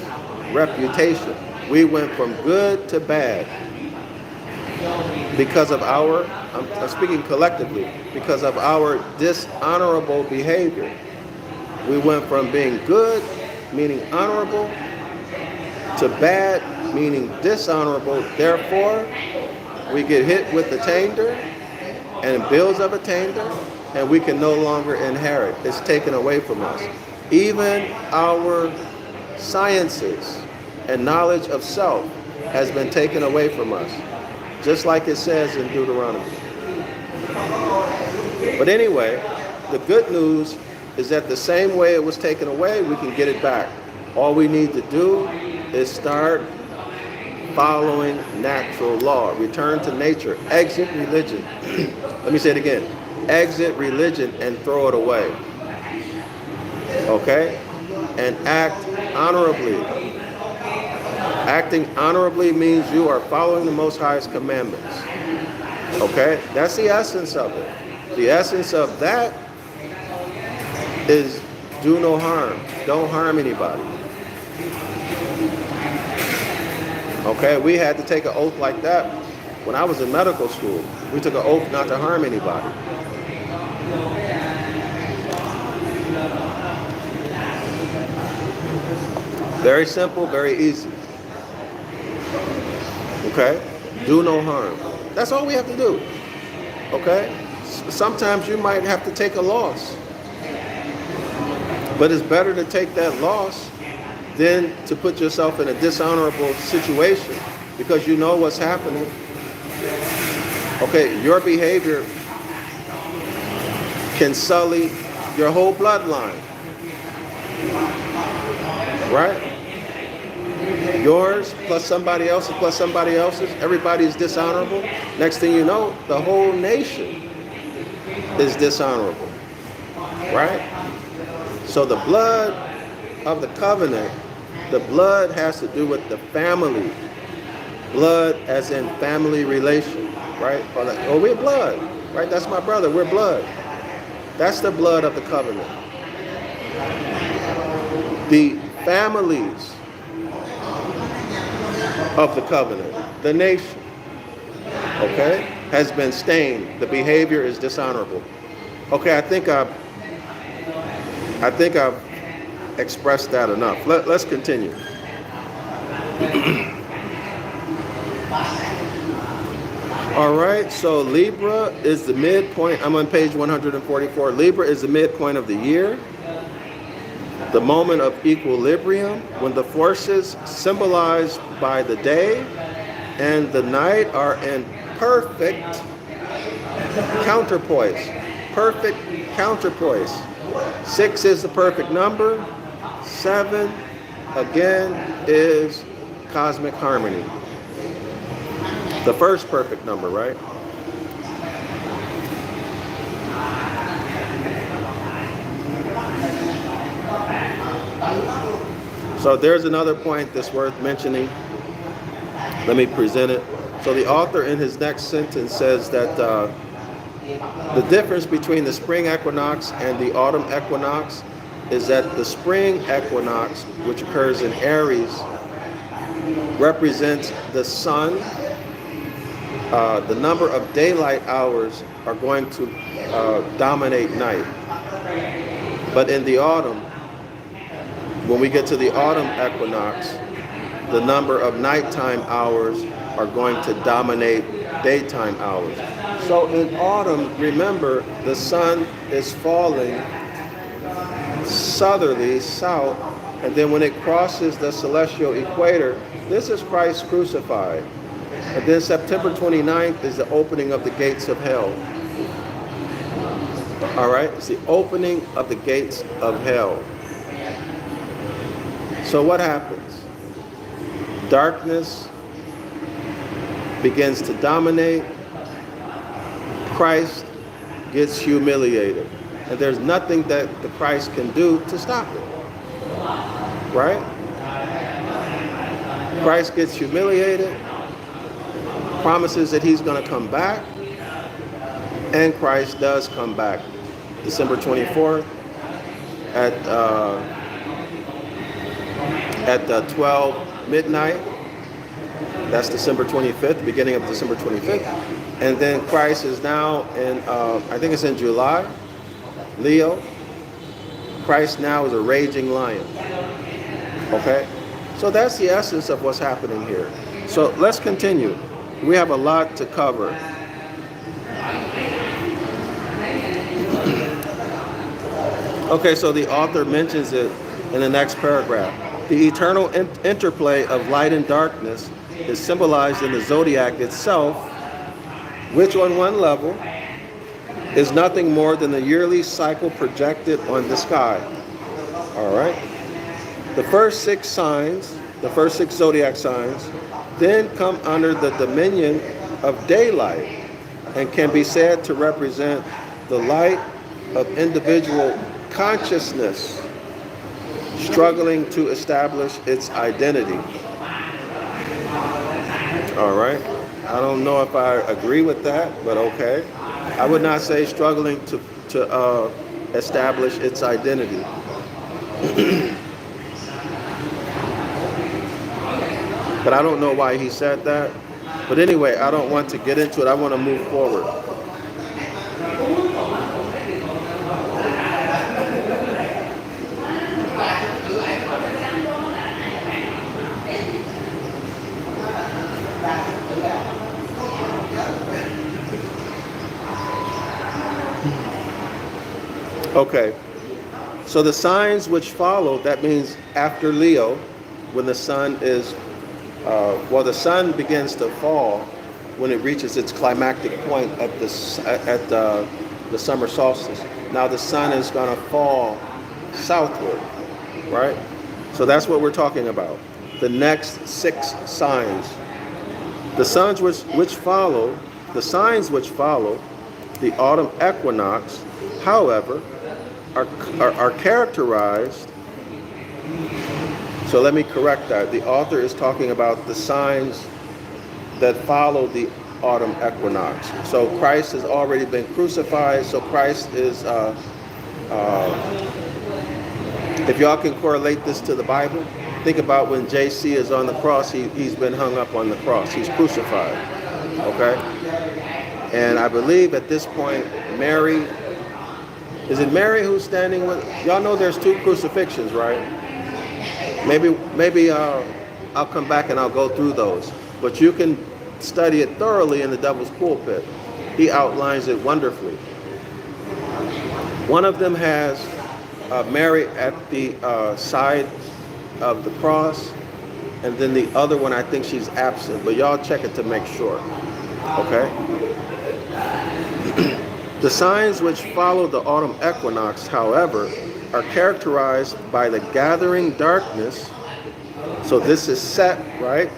reputation. We went from good to bad because of our, I'm speaking collectively, because of our dishonorable behavior. We went from being good, meaning honorable, to bad, meaning dishonorable. Therefore, we get hit with attainder and bills of attainder, and we can no longer inherit. It's taken away from us. Even our sciences and knowledge of self has been taken away from us, just like it says in Deuteronomy. But anyway, the good news is that the same way it was taken away, we can get it back. All we need to do is start following natural law. Return to nature. Exit religion. Let me say it again. Exit religion and throw it away. Okay? And act honorably. Acting honorably means you are following the Most High's commandments. Okay? That's the essence of it. The essence of that is do no harm. Don't harm anybody. Okay, we had to take an oath like that when I was in medical school. We took an oath not to harm anybody. Very simple, very easy. Okay, do no harm. That's all we have to do. Okay, sometimes you might have to take a loss, but it's better to take that loss than to put yourself in a dishonorable situation because you know what's happening. Okay, your behavior can sully your whole bloodline. Right? Yours plus somebody else's plus somebody else's. Everybody is dishonorable. Next thing you know, the whole nation is dishonorable. Right? So the blood of the covenant, the blood has to do with the family. Blood as in family relation, right? Oh, we're blood, right? That's my brother, we're blood. That's the blood of the covenant. The families of the covenant, the nation, okay, has been stained. The behavior is dishonorable. Okay, I think I've expressed that enough. Let's continue. All right, so Libra is the midpoint. I'm on page 144. Libra is the midpoint of the year, the moment of equilibrium, when the forces symbolized by the day and the night are in perfect counterpoise. Perfect counterpoise. 6 is the perfect number. 7, again, is cosmic harmony. The first perfect number, right? So there's another point that's worth mentioning. Let me present it. So the author in his next sentence says that the difference between the spring equinox and the autumn equinox is that the spring equinox, which occurs in Aries, represents the sun. The number of daylight hours are going to dominate night. But in the autumn, when we get to the autumn equinox, the number of nighttime hours are going to dominate daytime hours. So in autumn, remember, the sun is falling southerly, south, and then when it crosses the celestial equator, this is Christ crucified. And then September 29th is the opening of the gates of hell. All right, it's the opening of the gates of hell. So what happens? Darkness begins to dominate. Christ gets humiliated. And there's nothing that the Christ can do to stop it. Right? Christ gets humiliated, promises that he's going to come back, and Christ does come back. December 24th at 12 midnight. That's December 25th, beginning of December 25th. And then Christ is now in, I think it's in July, Leo. Christ now is a raging lion. Okay? So that's the essence of what's happening here. So let's continue. We have a lot to cover. Okay, so the author mentions it in the next paragraph. The eternal interplay of light and darkness is symbolized in the zodiac itself, which on one level is nothing more than the yearly cycle projected on the sky. All right? The first 6 signs, the first 6 zodiac signs, then come under the dominion of daylight and can be said to represent the light of individual consciousness struggling to establish its identity. All right. I don't know if I agree with that, but okay. I would not say struggling to establish its identity. But I don't know why he said that. But anyway, I don't want to get into it. I want to move forward. Okay, so the signs which follow, that means after Leo, when the sun is, the sun begins to fall when it reaches its climactic point at the summer solstice. Now the sun is going to fall southward, right? So that's what we're talking about. The next 6 signs. The signs which follow, the autumn equinox, however, are characterized. So let me correct that. The author is talking about the signs that follow the autumn equinox. So Christ has already been crucified. So Christ is, if y'all can correlate this to the Bible, think about when JC is on the cross, he's been hung up on the cross. He's crucified, okay? And I believe at this point, Mary, is it Mary who's standing with, y'all know there's 2 crucifixions, right? Maybe I'll come back and I'll go through those. But you can study it thoroughly in the Devil's Pulpit. He outlines it wonderfully. One of them has Mary at the side of the cross, and then the other one, I think she's absent, but y'all check it to make sure, okay? The signs which follow the autumn equinox, however, are characterized by the gathering darkness. So this is Set, right?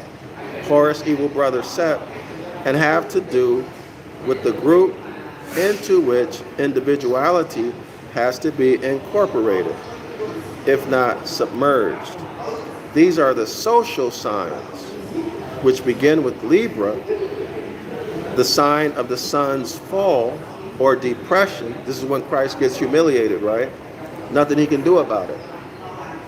Horus, evil brother Set, and have to do with the group into which individuality has to be incorporated, if not submerged. These are the social signs, which begin with Libra, the sign of the sun's fall or depression. This is when Christ gets humiliated, right? Nothing he can do about it.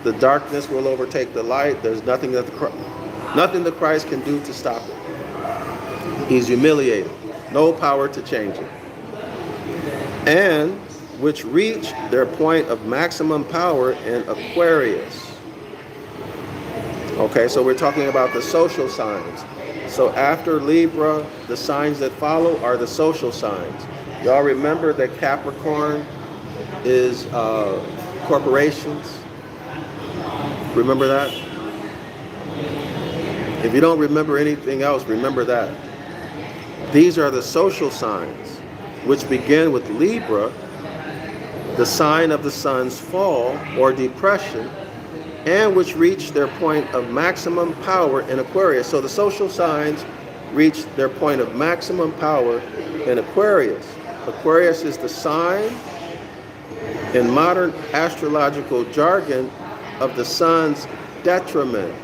The darkness will overtake the light. There's nothing that the Christ can do to stop it. He's humiliated. No power to change it. And which reach their point of maximum power in Aquarius. Okay, so we're talking about the social signs. So after Libra, the signs that follow are the social signs. Y'all remember that Capricorn is corporations? Remember that? If you don't remember anything else, remember that. These are the social signs, which begin with Libra, the sign of the sun's fall or depression, and which reach their point of maximum power in Aquarius. So the social signs reach their point of maximum power in Aquarius. Aquarius is the sign, in modern astrological jargon, of the sun's detriment.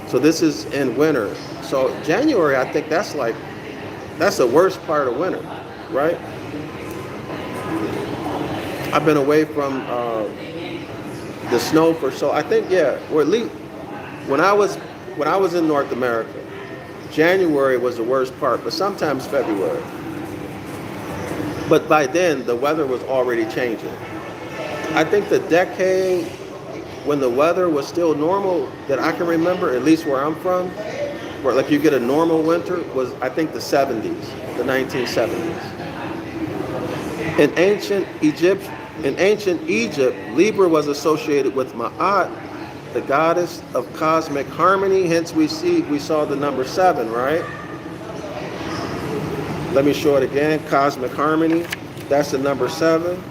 So this is in winter. So January, I think that's the worst part of winter, right? I've been away from the snow for I think, yeah, or at least when I was in North America, January was the worst part, but sometimes February. But by then, the weather was already changing. I think the decade when the weather was still normal that I can remember, at least where I'm from, where like you get a normal winter, was I think the 70s, the 1970s. In ancient Egypt, Libra was associated with Ma'at, the goddess of cosmic harmony. Hence we saw the number 7, right? Let me show it again. Cosmic harmony. That's the number 7.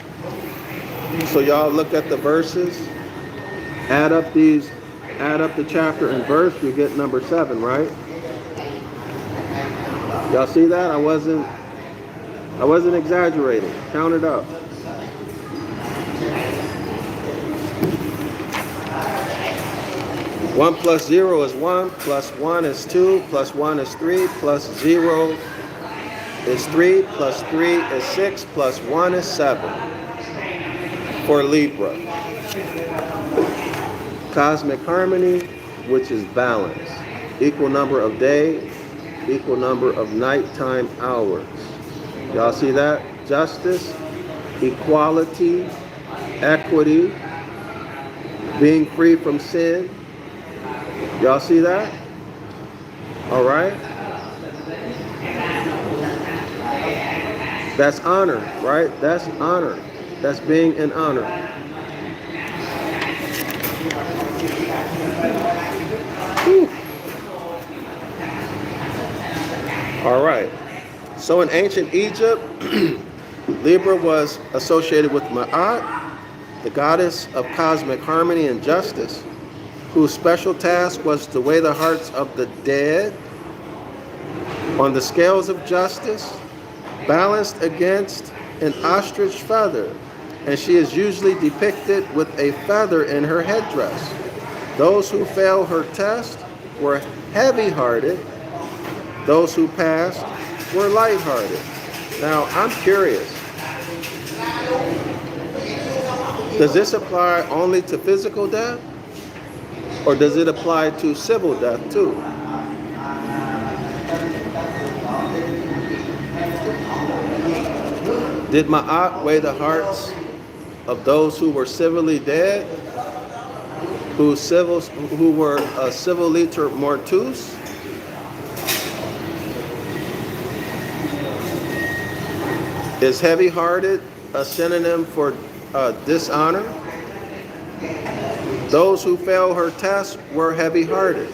So y'all look at the verses. Add up the chapter and verse, you get number 7, right? Y'all see that? I wasn't exaggerating. Count it up. One plus 0 is 1, plus 1 is 2, plus 1 is 3, plus 0 is 3, plus 3 is 6, plus 1 is 7 for Libra. Cosmic harmony, which is balance. Equal number of days, equal number of nighttime hours. Y'all see that? Justice, equality, equity, being free from sin. Y'all see that? All right. That's honor, right? That's honor. That's being in honor. Whew. All right. So in ancient Egypt, Libra was associated with Ma'at, the goddess of cosmic harmony and justice, whose special task was to weigh the hearts of the dead on the scales of justice, balanced against an ostrich feather, and she is usually depicted with a feather in her headdress. Those who failed her test were heavy-hearted. Those who passed were light-hearted. Now, I'm curious. Does this apply only to physical death? Or does it apply to civil death too? Did Ma'at weigh the hearts of those who were civilly dead? Who were Civiliter Mortuus? Is heavy-hearted a synonym for dishonor? Those who failed her test were heavy-hearted.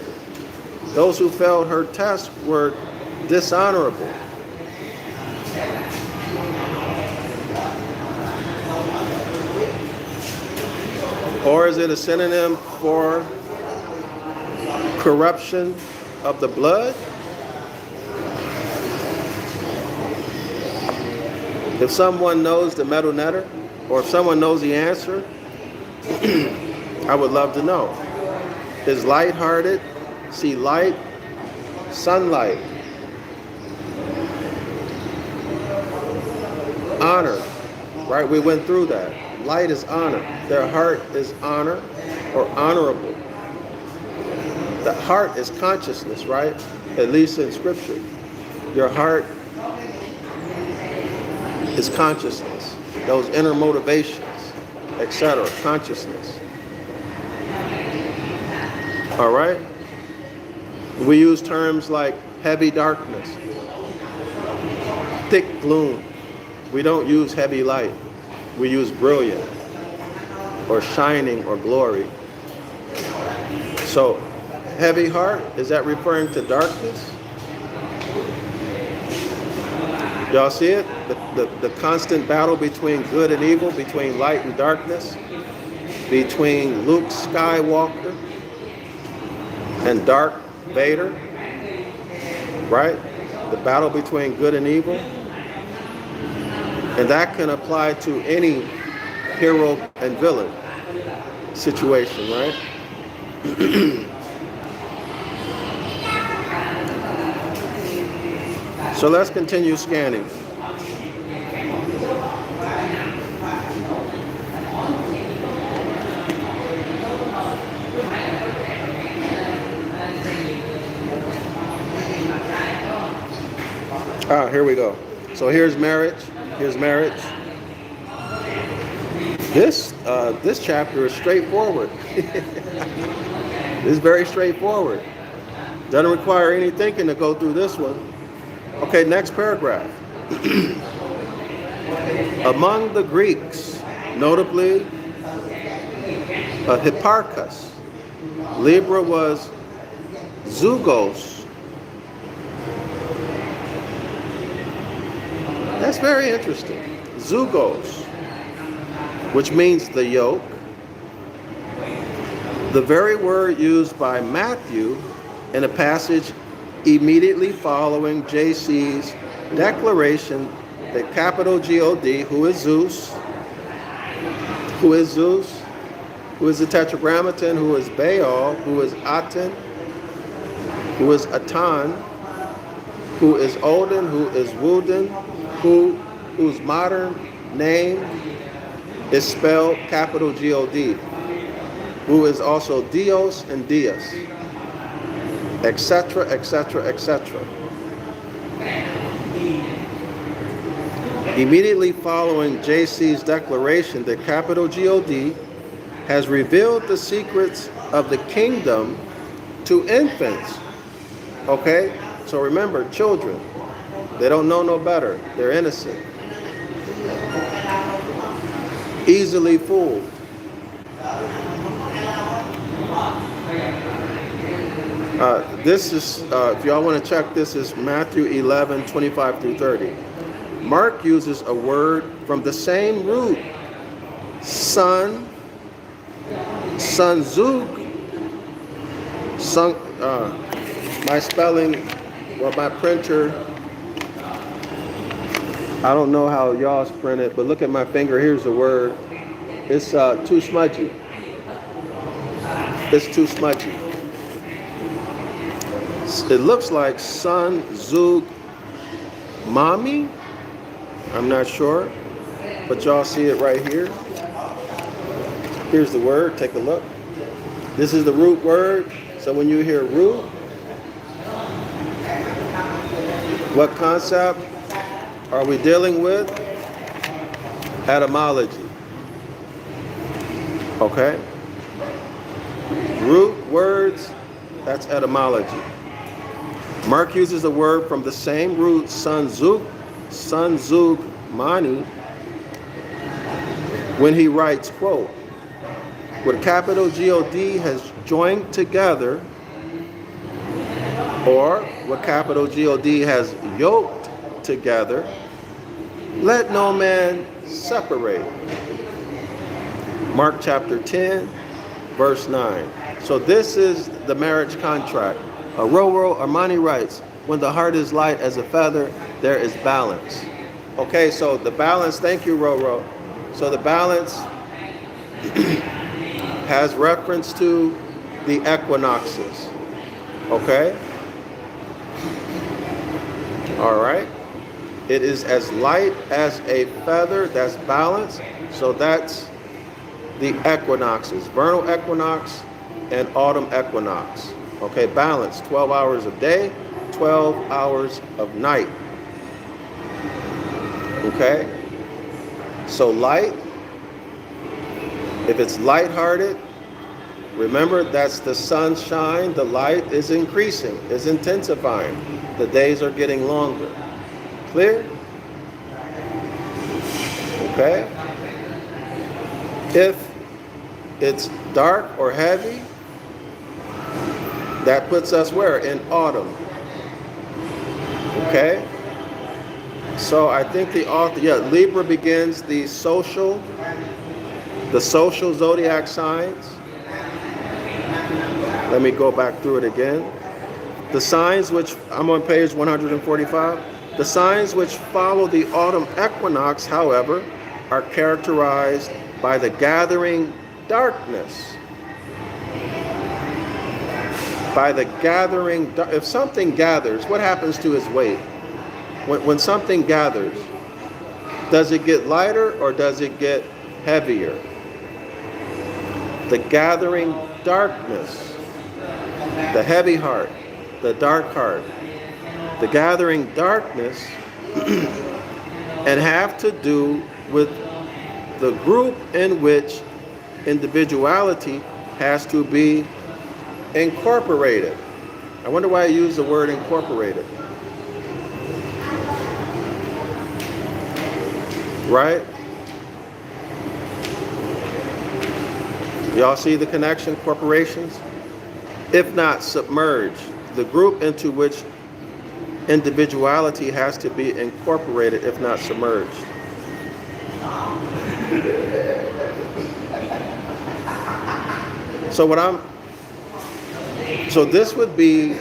Those who failed her test were dishonorable. Or is it a synonym for corruption of the blood? If someone knows the metal netter, or if someone knows the answer, I would love to know. Is light-hearted, see light, sunlight, honor, right? We went through that. Light is honor. Their heart is honor or honorable. The heart is consciousness, right? At least in scripture. Your heart is consciousness. Those inner motivations, etc. Consciousness. All right? We use terms like heavy darkness, thick gloom. We don't use heavy light. We use brilliant or shining or glory. So, heavy heart, is that referring to darkness? Y'all see it? The constant battle between good and evil, between light and darkness, between Luke Skywalker and Darth Vader, right? The battle between good and evil. And that can apply to any hero and villain situation, right? So let's continue scanning. Here we go. So here's marriage. Here's marriage. This chapter is straightforward. It's very straightforward. Doesn't require any thinking to go through this one. Okay, next paragraph. Among the Greeks, notably Hipparchus, Libra was Zugos. That's very interesting. Zugos, which means the yoke. The very word used by Matthew in a passage immediately following JC's declaration that capital God, who is Zeus, who is the Tetragrammaton, who is Baal, who is Aten, who is Atan, who is Odin, who is Woden, whose modern name is spelled capital God, who is also Dios and Dias, etc., etc., etc. Immediately following JC's declaration that capital God has revealed the secrets of the kingdom to infants. Okay? So remember, children, they don't know no better. They're innocent. Easily fooled. This is, if y'all want to check, this is Matthew 11, 25 through 30. Mark uses a word from the same root, son, zug. My spelling, or my printer, I don't know how y'all's print it, but look at my finger. Here's the word. It's too smudgy. It's too smudgy. It looks like Sun Zug Mami. I'm not sure, but y'all see it right here. Here's the word. Take a look. This is the root word. So when you hear root, what concept are we dealing with? Etymology. Okay? Root words, that's etymology. Mark uses a word from the same root, Sun Zug Mani, when he writes, quote, what capital G-O-D has joined together, or what capital G-O-D has yoked together, let no man separate. Mark chapter 10, verse 9. So this is the marriage contract. Roro Armani writes, when the heart is light as a feather, there is balance. Okay, so the balance, thank you, Roro. So the balance has reference to the equinoxes. Okay? All right. It is as light as a feather, that's balance. So that's the equinoxes, vernal equinox and autumn equinox. Okay, balance, 12 hours of day, 12 hours of night. Okay? So light, if it's lighthearted, remember that's the sunshine, the light is increasing, is intensifying. The days are getting longer. Clear? Okay? If it's dark or heavy, that puts us where? In autumn. Okay? So I think the author, Libra begins the social zodiac signs. Let me go back through it again. The signs which, I'm on page 145. The signs which follow the autumn equinox, however, are characterized by the gathering darkness. By the gathering, if something gathers, what happens to its weight? When something gathers, does it get lighter or does it get heavier? The gathering darkness, the heavy heart, the dark heart, the gathering darkness, and have to do with the group in which individuality has to be incorporated. I wonder why I use the word incorporated. Right? Y'all see the connection, corporations? If not submerged, the group into which individuality has to be incorporated, if not submerged. So this would be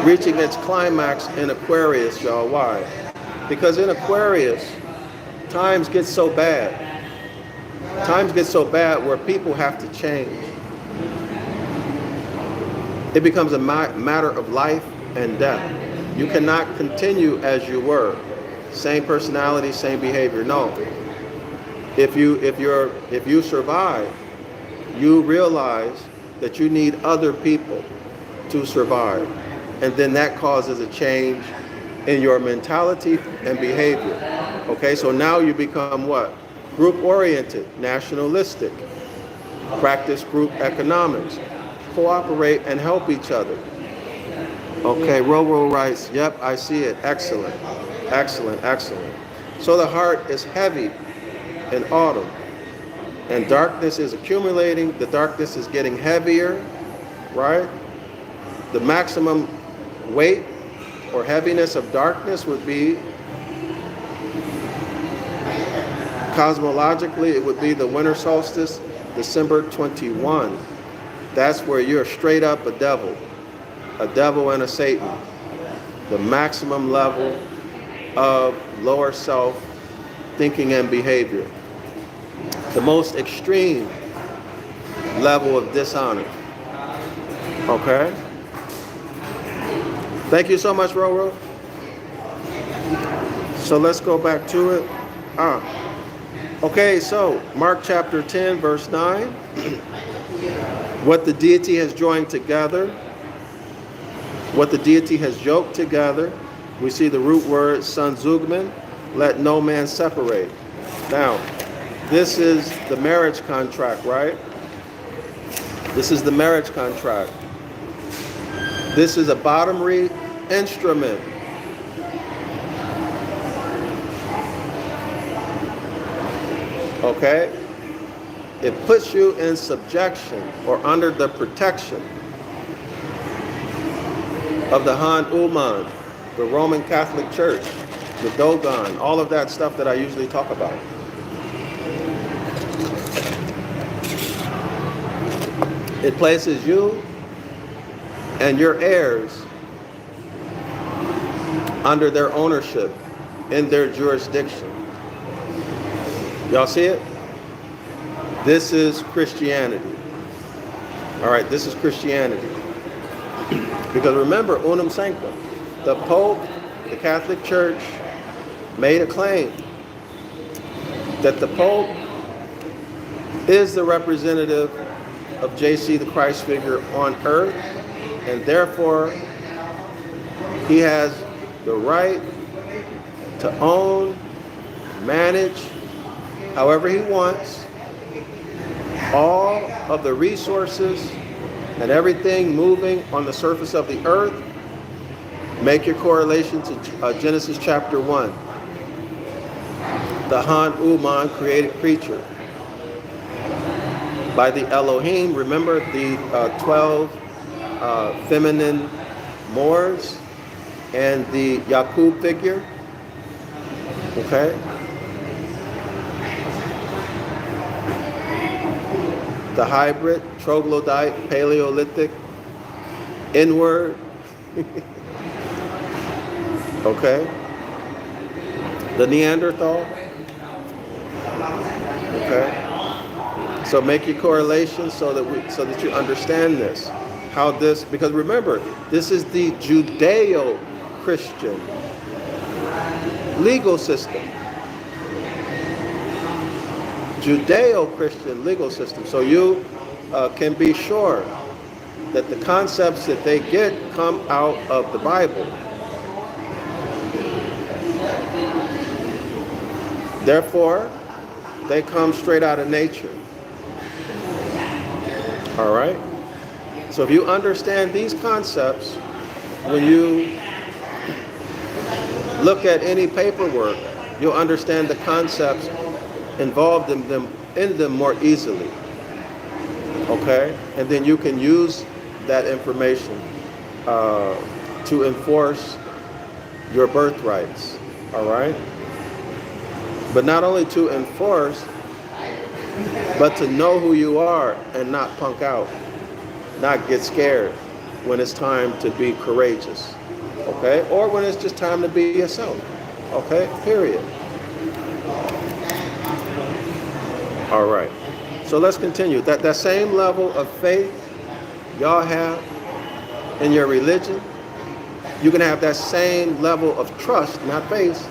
reaching its climax in Aquarius, y'all. Why? Because in Aquarius, times get so bad. Times get so bad where people have to change. It becomes a matter of life and death. You cannot continue as you were. Same personality, same behavior. No. If you survive, you realize that you need other people to survive. And then that causes a change in your mentality and behavior. Okay, so now you become what? Group-oriented, nationalistic. Practice group economics. Cooperate and help each other. Okay, Roro writes, yep, I see it. Excellent, excellent, excellent. So the heart is heavy in autumn, and darkness is accumulating. The darkness is getting heavier, right? The maximum weight or heaviness of darkness would be, cosmologically, it would be the winter solstice, December 21. That's where you're straight up a devil and a Satan. The maximum level of lower self thinking and behavior. The most extreme level of dishonor. Okay? Thank you so much, Roro. So let's go back to it. Okay, so Mark chapter 10, verse 9. What the deity has joined together, what the deity has yoked together, we see the root word sanzugman, let no man separate. Now, this is the marriage contract, right? This is the marriage contract. This is a bottomry instrument. Okay? It puts you in subjection or under the protection of the Han Uman, the Roman Catholic Church, the Dogon, all of that stuff that I usually talk about. It places you and your heirs under their ownership in their jurisdiction. Y'all see it? This is Christianity. All right, this is Christianity. Because remember, unum sanctum, the Pope, the Catholic Church, made a claim that the Pope is the representative of JC, the Christ figure, on earth, and therefore he has the right to own, manage, however he wants, all of the resources and everything moving on the surface of the earth. Make your correlation to Genesis chapter 1. The Han Uman created creature by the Elohim. Remember the 12 feminine Moors and the Yaqub figure? Okay? The hybrid, troglodyte, Paleolithic, inward. Okay? The Neanderthal. Okay? So make your correlation so that you understand this. How this, because remember, this is the Judeo-Christian legal system. Judeo-Christian legal system. So you can be sure that the concepts that they get come out of the Bible. Therefore, they come straight out of nature. All right? So if you understand these concepts, when you look at any paperwork, you'll understand the concepts involved in them more easily. Okay? And then you can use that information to enforce your birthrights. All right? But not only to enforce, but to know who you are and not punk out, not get scared when it's time to be courageous, okay? Or when it's just time to be yourself, okay? Period. All right. So let's continue. That same level of faith y'all have in your religion, you can have that same level of trust, not faith,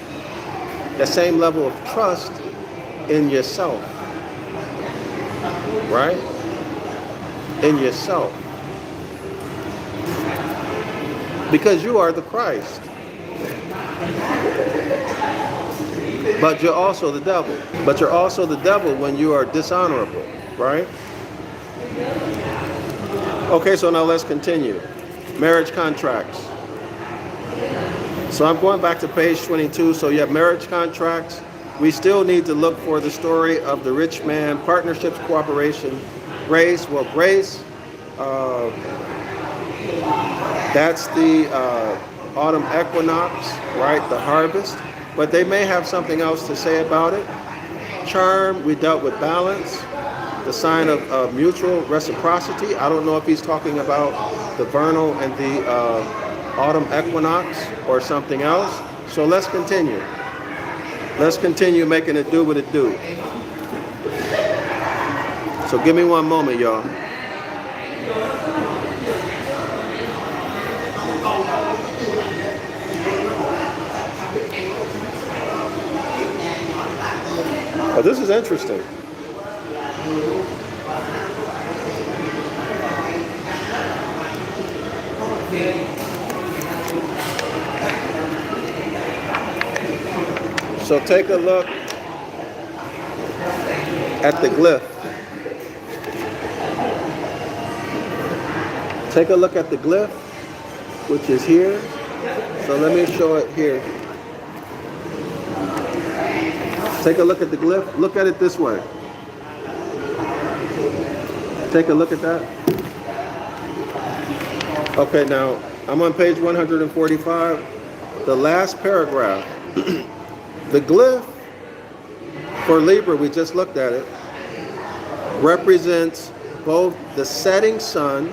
that same level of trust in yourself, right? In yourself. Because you are the Christ. But you're also the devil. But you're also the devil when you are dishonorable, right? Okay, so now let's continue. Marriage contracts. So I'm going back to page 22. So you have marriage contracts. We still need to look for the story of the rich man, partnerships, cooperation, grace. Well, grace, that's the autumn equinox, right? The harvest. But they may have something else to say about it. Charm, we dealt with balance. The sign of mutual reciprocity. I don't know if he's talking about the vernal and the autumn equinox or something else. So let's continue. Let's continue making it do what it do. So give me one moment, y'all. Oh, this is interesting. So take a look at the glyph. Take a look at the glyph, which is here. So let me show it here. Take a look at the glyph. Look at it this way. Take a look at that. Okay, now I'm on page 145. The last paragraph. The glyph for Libra, we just looked at it, represents both the setting sun,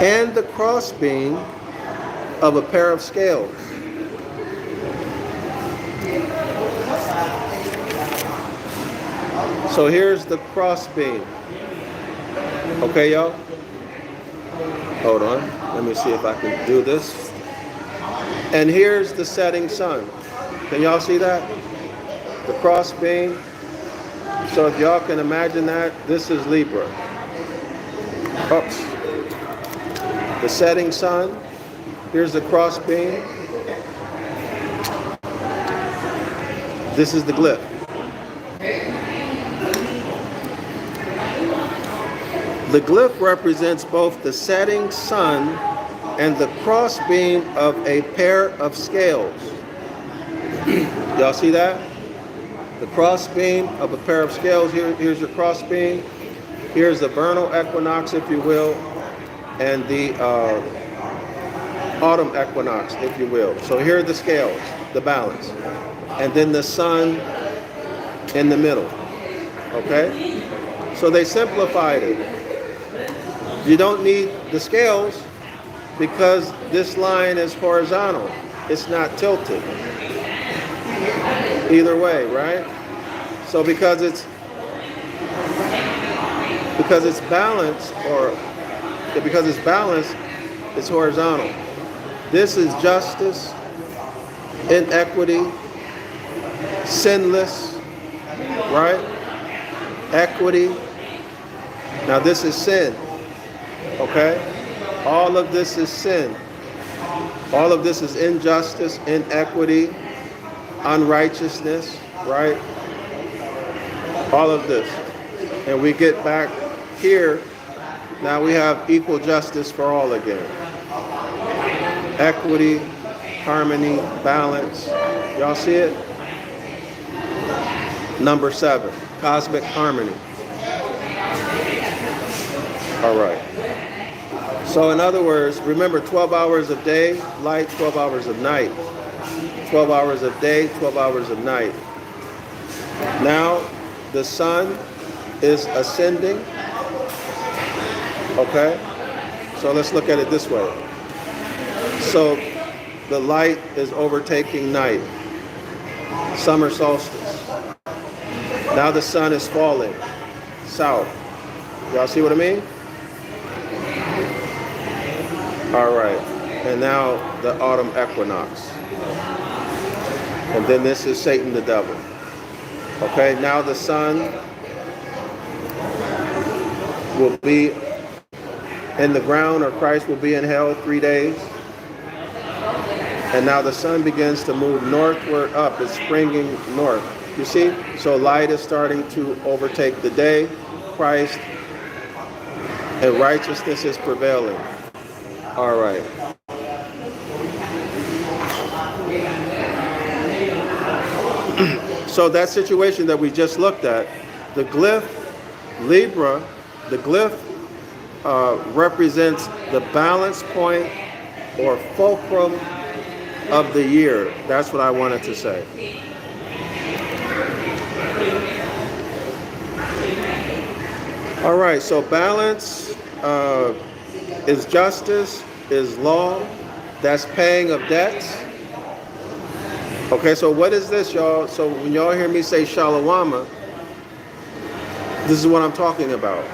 and the crossbeam of a pair of scales. So here's the crossbeam. Okay, y'all? Hold on. Let me see if I can do this. And here's the setting sun. Can y'all see that? The crossbeam. So if y'all can imagine that, this is Libra. Oops. The setting sun. Here's the crossbeam. This is the glyph. The glyph represents both the setting sun and the crossbeam of a pair of scales. Y'all see that? The crossbeam of a pair of scales. Here's your crossbeam. Here's the vernal equinox, if you will, and the autumn equinox, if you will. So here are the scales, the balance. And then the sun in the middle. Okay? So they simplified it. You don't need the scales because this line is horizontal. It's not tilted. Either way, right? So because it's balanced, it's horizontal. This is justice, inequity, sinless, right? Equity. Now this is sin. Okay? All of this is sin. All of this is injustice, inequity, unrighteousness, right? All of this. And we get back here, now we have equal justice for all again. Equity, harmony, balance. Y'all see it? Number 7, cosmic harmony. All right. So in other words, remember 12 hours of day, light, 12 hours of night. 12 hours of day, 12 hours of night. Now, the sun is ascending. Okay? So let's look at it this way. So the light is overtaking night. Summer solstice. Now the sun is falling south. Y'all see what I mean? All right, and now the autumn equinox. And then this is Satan the devil. Okay, now the sun will be in the ground, or Christ will be in hell 3 days. And now the sun begins to move northward up. It's springing north. You see? So light is starting to overtake the day. Christ and righteousness is prevailing. All right. So that situation that we just looked at, the glyph, Libra, the glyph represents the balance point or fulcrum of the year. That's what I wanted to say. All right, so balance is justice, is law, that's paying of debts. Okay, so what is this, y'all? So when y'all hear me say shalawama, this is what I'm talking about.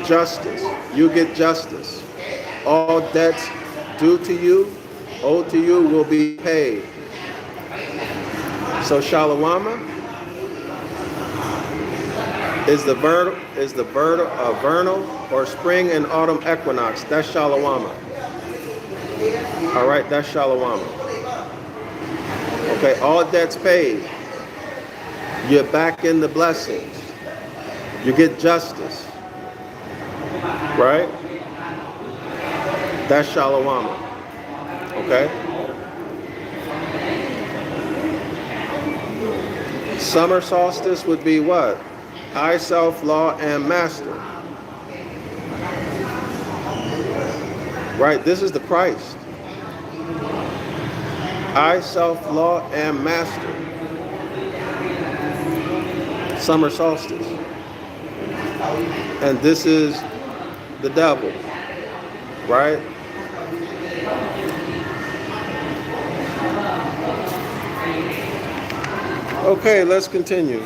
Justice. You get justice. All debts due to you, owed to you, will be paid. So shalawama is the vernal or spring and autumn equinox. That's shalawama. All right, that's shalawama. Okay, all debts paid. You're back in the blessings. You get justice. Right? That's Shalawama. Okay? Summer solstice would be what? I, self, law, and master. Right? This is the Christ. I, self, law, and master. Summer solstice. And this is the devil. Right? Okay, let's continue.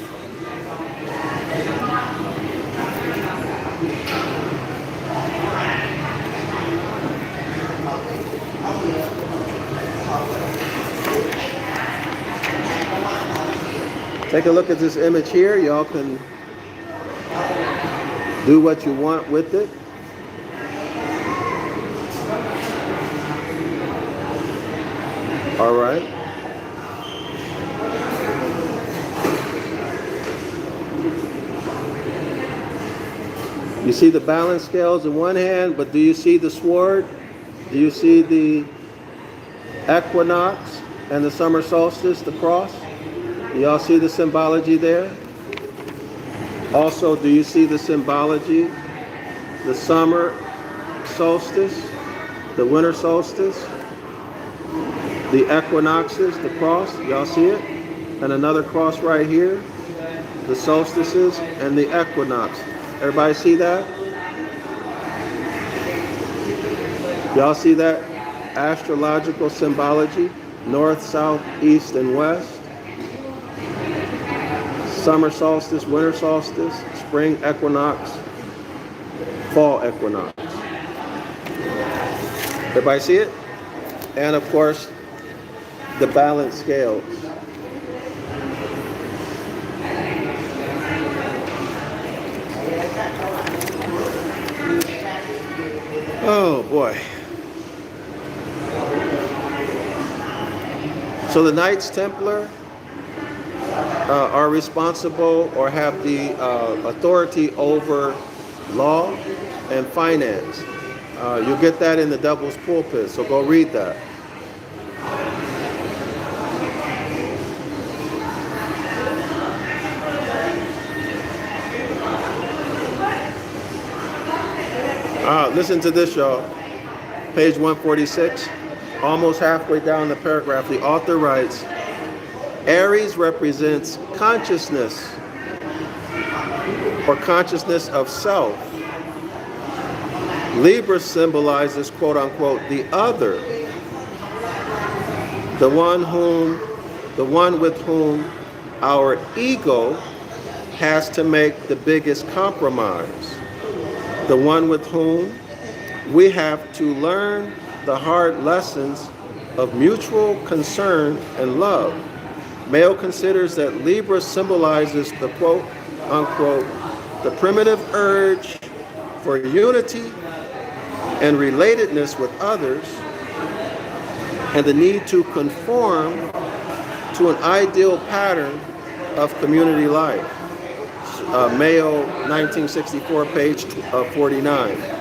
Take a look at this image here. Y'all can do what you want with it. All right. You see the balance scales in one hand, but do you see the sword? Do you see the equinox and the summer solstice, the cross? Do y'all see the symbology there? Also, do you see the symbology? The summer solstice, the winter solstice, the equinoxes, the cross, y'all see it? And another cross right here, the solstices and the equinox. Everybody see that? Y'all see that astrological symbology? North, south, east, and west. Summer solstice, winter solstice, spring equinox, fall equinox. Everybody see it? And of course, the balance scales. Oh boy. So the Knights Templar are responsible or have the authority over law and finance. You'll get that in the Devil's Pulpit, so go read that. Listen to this, y'all. Page 146, almost halfway down the paragraph, the author writes, Aries represents consciousness or consciousness of self. Libra symbolizes, quote unquote, the other, the one with whom our ego has to make the biggest compromise, the one with whom we have to learn the hard lessons of mutual concern and love. Mayo considers that Libra symbolizes the quote unquote, the primitive urge for unity and relatedness with others, and the need to conform to an ideal pattern of community life. Mayo, 1964, page 49.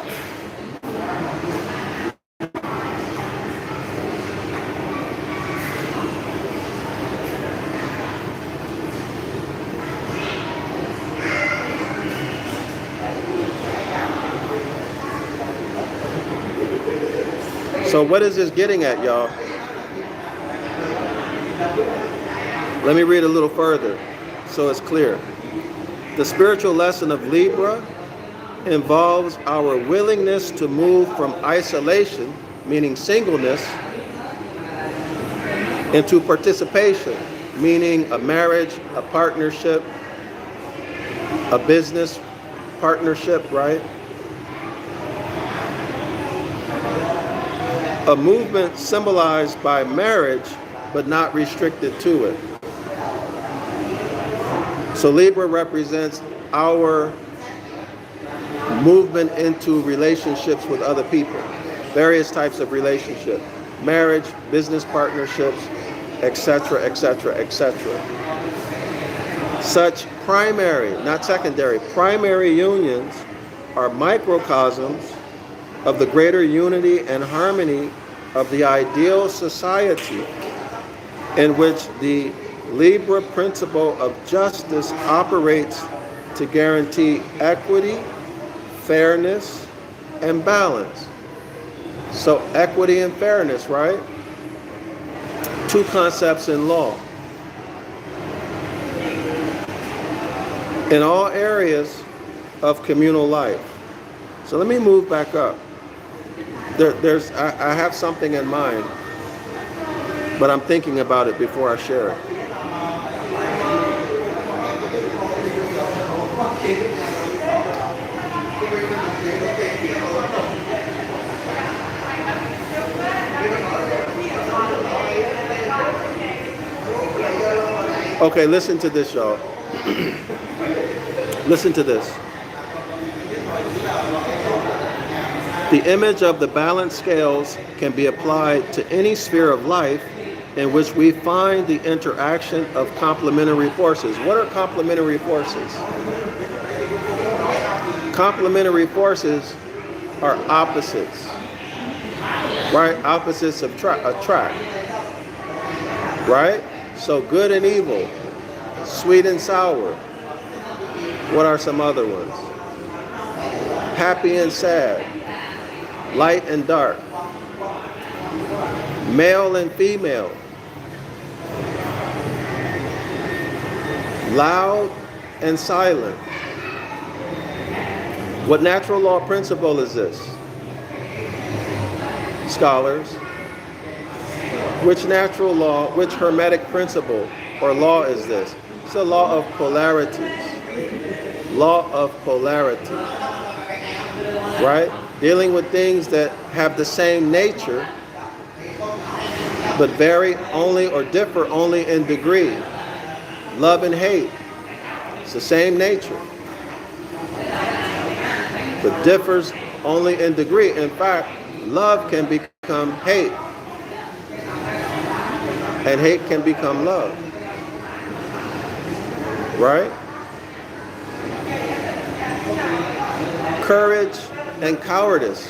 So what is this getting at, y'all? Let me read a little further so it's clear. The spiritual lesson of Libra involves our willingness to move from isolation, meaning singleness, into participation, meaning a marriage, a partnership, a business partnership, right? A movement symbolized by marriage, but not restricted to it. So Libra represents our movement into relationships with other people, various types of relationship, marriage, business partnerships, etc., etc., etc. Such primary, not secondary, primary unions are microcosms of the greater unity and harmony of the ideal society in which the Libra principle of justice operates to guarantee equity, fairness, and balance. So equity and fairness, right? Two concepts in law. In all areas of communal life. So let me move back up. I have something in mind, but I'm thinking about it before I share it. Okay, listen to this, y'all. Listen to this. The image of the balanced scales can be applied to any sphere of life in which we find the interaction of complementary forces. What are complementary forces? Complementary forces are opposites, right? Opposites attract, right? So good and evil, sweet and sour. What are some other ones? Happy and sad, light and dark, male and female, loud and silent. What natural law principle is this? Scholars, which natural law, which Hermetic principle or law is this? It's the law of polarities. Law of polarity. Right? Dealing with things that have the same nature, but vary only or differ only in degree. Love and hate. It's the same nature, but differs only in degree. In fact, love can become hate, and hate can become love. Right? Courage and cowardice.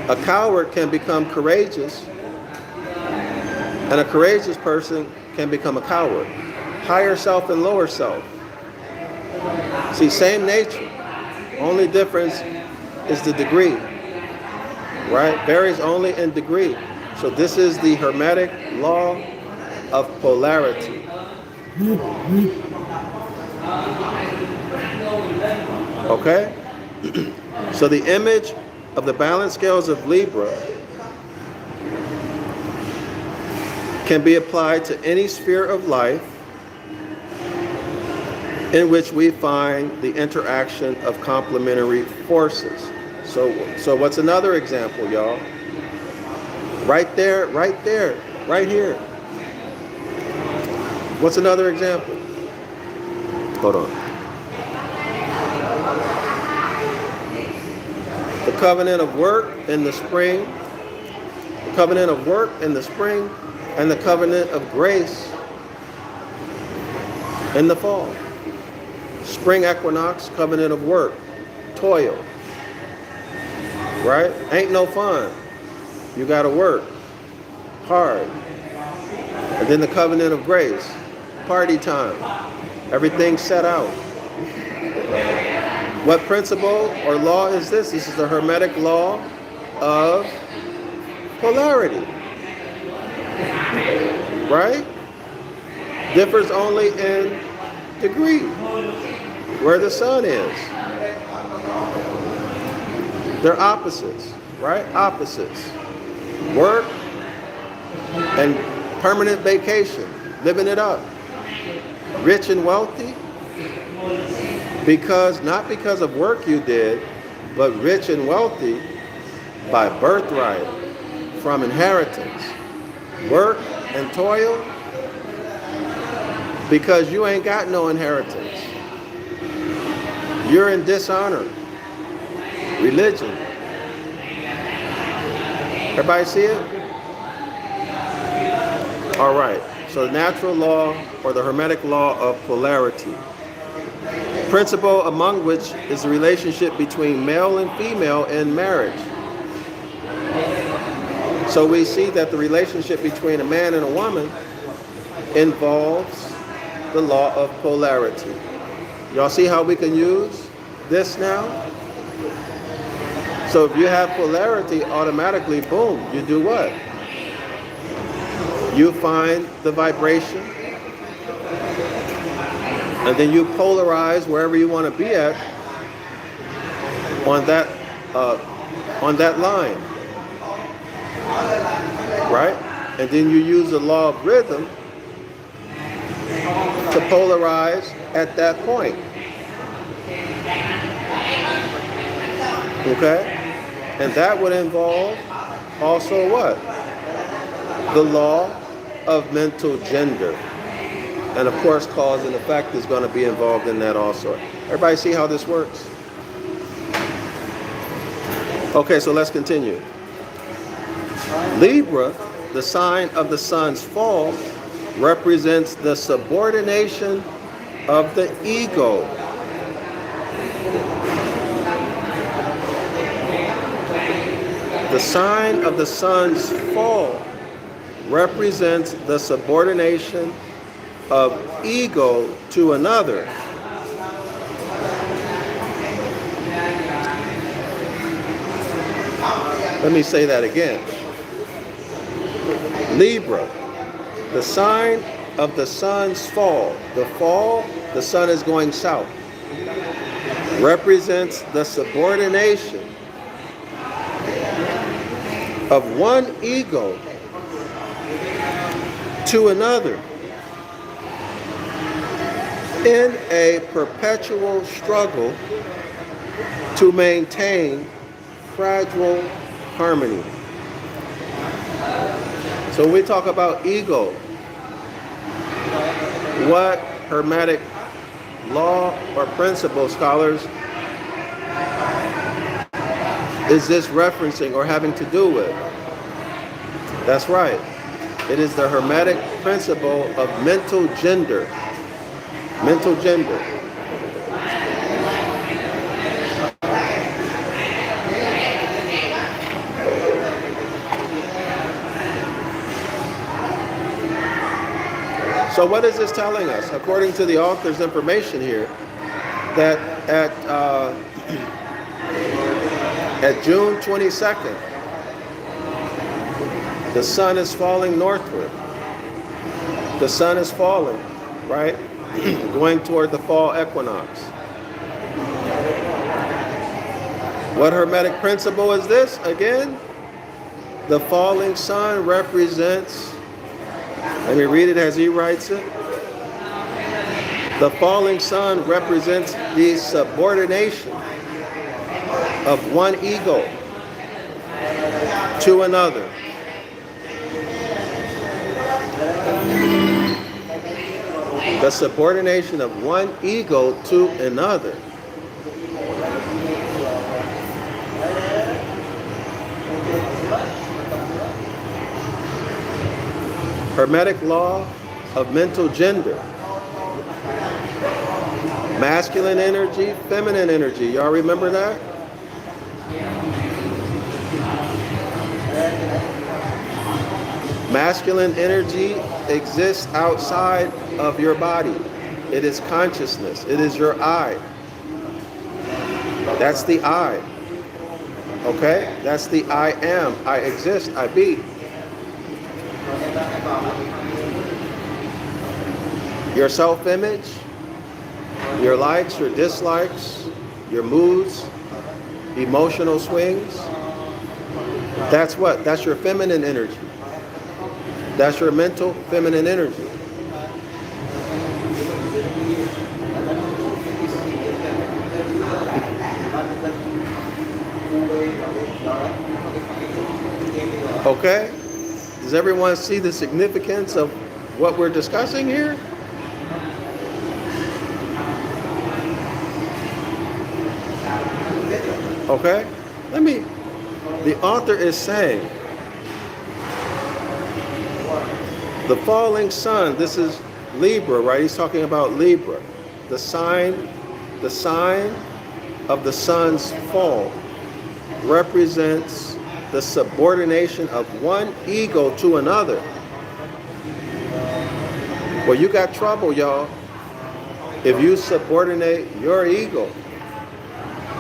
A coward can become courageous, and a courageous person can become a coward. Higher self and lower self. See, same nature. Only difference is the degree. Right? Varies only in degree. So this is the Hermetic law of polarity. Okay? So the image of the balanced scales of Libra can be applied to any sphere of life in which we find the interaction of complementary forces. So what's another example, y'all? Right there, right here. What's another example? Hold on. The covenant of work in the spring, the covenant of work in the spring, and the covenant of grace in the fall. Spring equinox, covenant of work, toil. Right? Ain't no fun. You gotta work hard. And then the covenant of grace, party time. Everything's set out. What principle or law is this? This is the Hermetic law of polarity. Right? Differs only in degree, where the sun is. They're opposites, right? Opposites. Work and permanent vacation, living it up. Rich and wealthy, not because of work you did, but rich and wealthy by birthright, from inheritance. Work and toil because you ain't got no inheritance. You're in dishonor. Religion. Everybody see it? All right. So the natural law or the Hermetic law of polarity. Principle among which is the relationship between male and female in marriage. So we see that the relationship between a man and a woman involves the law of polarity. Y'all see how we can use this now? So if you have polarity, automatically, boom, you do what? You find the vibration, and then you polarize wherever you want to be at on that line, right? And then you use the law of rhythm to polarize at that point. Okay? And that would involve also what? The law of mental gender. And of course, cause and effect is going to be involved in that also. Everybody see how this works? Okay, so let's continue. Libra, the sign of the sun's fall, represents the subordination of the ego. The sign of the sun's fall represents the subordination of ego to another. Let me say that again. Libra, the sign of the sun's fall. The sun is going south, represents the subordination of one ego to another in a perpetual struggle to maintain fragile harmony. So when we talk about ego, what Hermetic law or principle, scholars, is this referencing or having to do with? That's right. It is the Hermetic principle of mental gender. Mental gender. So what is this telling us? According to the author's information here, that at June 22nd, the sun is falling northward. The sun is falling, right? Going toward the fall equinox. What Hermetic principle is this? Again, the falling sun represents, let me read it as he writes it. The falling sun represents the subordination of one ego to another. The subordination of one ego to another. Hermetic law of mental gender. Masculine energy, feminine energy. Y'all remember that? Masculine energy exists outside of your body. It is consciousness. It is your I. That's the I. Okay? That's the I am. I exist. I be. Your self-image, your likes, your dislikes, your moods, emotional swings. That's what? That's your feminine energy. That's your mental feminine energy. Okay? Does everyone see the significance of what we're discussing here? Okay? The author is saying, the falling sun, this is Libra, right? He's talking about Libra, the sign the sign of the sun's fall represents the subordination of one ego to another. Well, you got trouble, y'all, if you subordinate your ego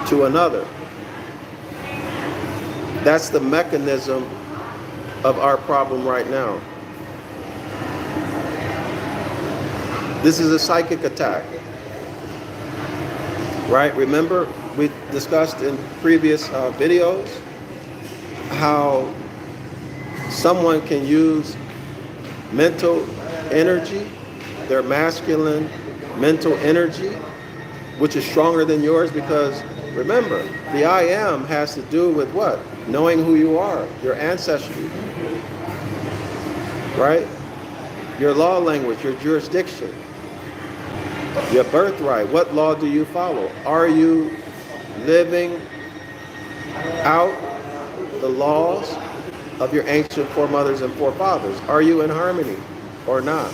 to another. That's the mechanism of our problem right now. This is a psychic attack, right? Remember, we discussed in previous videos how someone can use mental energy, their masculine mental energy, which is stronger than yours, because remember, the I am has to do with what? Knowing who you are, your ancestry, right? Your law language, your jurisdiction, your birthright. What law do you follow? Are you living out the laws of your ancient foremothers and forefathers? Are you in harmony or not?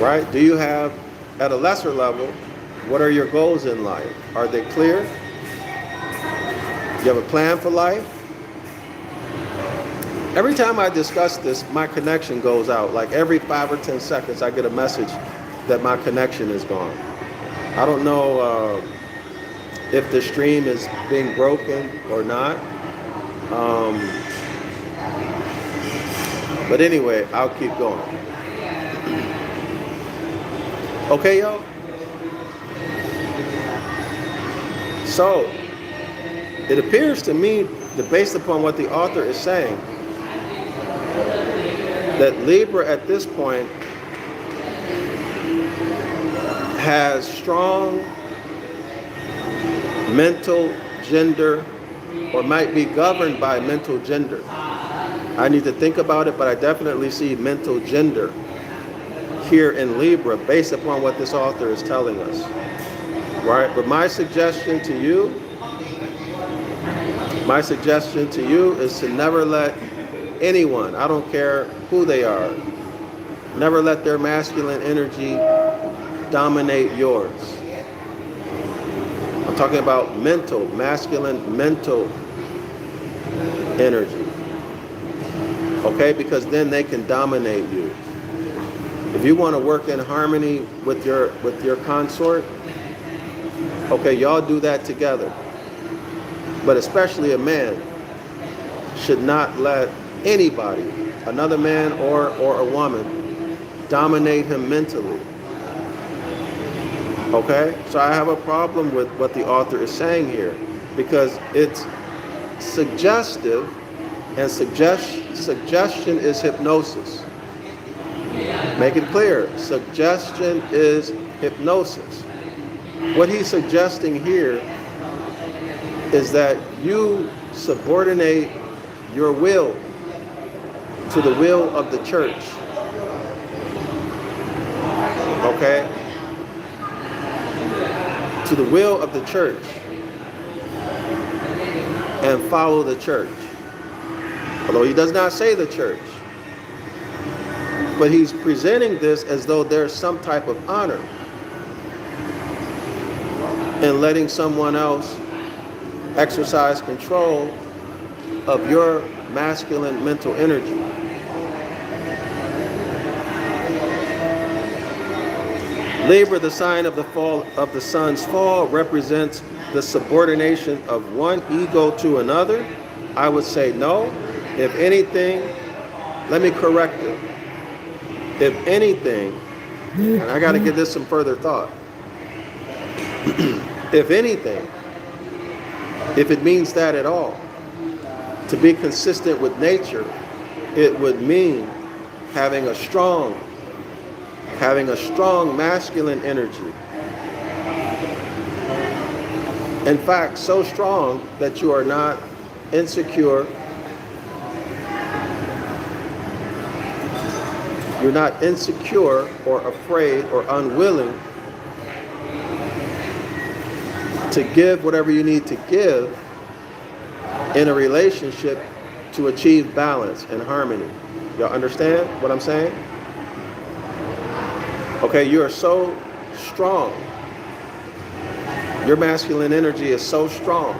Right? Do you have, at a lesser level, what are your goals in life? Are they clear? You have a plan for life? Every time I discuss this, my connection goes out. Like every 5 or 10 seconds, I get a message that my connection is gone. I don't know if the stream is being broken or not. But anyway, I'll keep going. Okay, y'all? So, it appears to me that based upon what the author is saying, that Libra at this point has strong mental gender, or might be governed by mental gender. I need to think about it, but I definitely see mental gender here in Libra based upon what this author is telling us. Right? But my suggestion to you is to never let anyone, I don't care who they are, never let their masculine energy dominate yours. I'm talking about mental, masculine mental energy. Okay? Because then they can dominate you. If you want to work in harmony with your consort, okay, y'all do that together. But especially a man should not let anybody, another man or a woman, dominate him mentally. Okay? So I have a problem with what the author is saying here, because it's suggestive, and suggestion is hypnosis. Make it clear, suggestion is hypnosis. What he's suggesting here is that you subordinate your will to the will of the church. Okay? To the will of the church, and follow the church. Although he does not say the church. But he's presenting this as though there's some type of honor in letting someone else exercise control of your masculine mental energy. Libra, the sign of the fall of the sun's fall, represents the subordination of one ego to another. I would say no. If anything, let me correct it. If anything, and I got to give this some further thought. If anything, if it means that at all, to be consistent with nature, it would mean having a strong masculine energy. In fact, so strong that you are not insecure. You're not insecure or afraid or unwilling to give whatever you need to give in a relationship to achieve balance and harmony. Y'all understand what I'm saying? Okay, you are so strong Your masculine energy is so strong.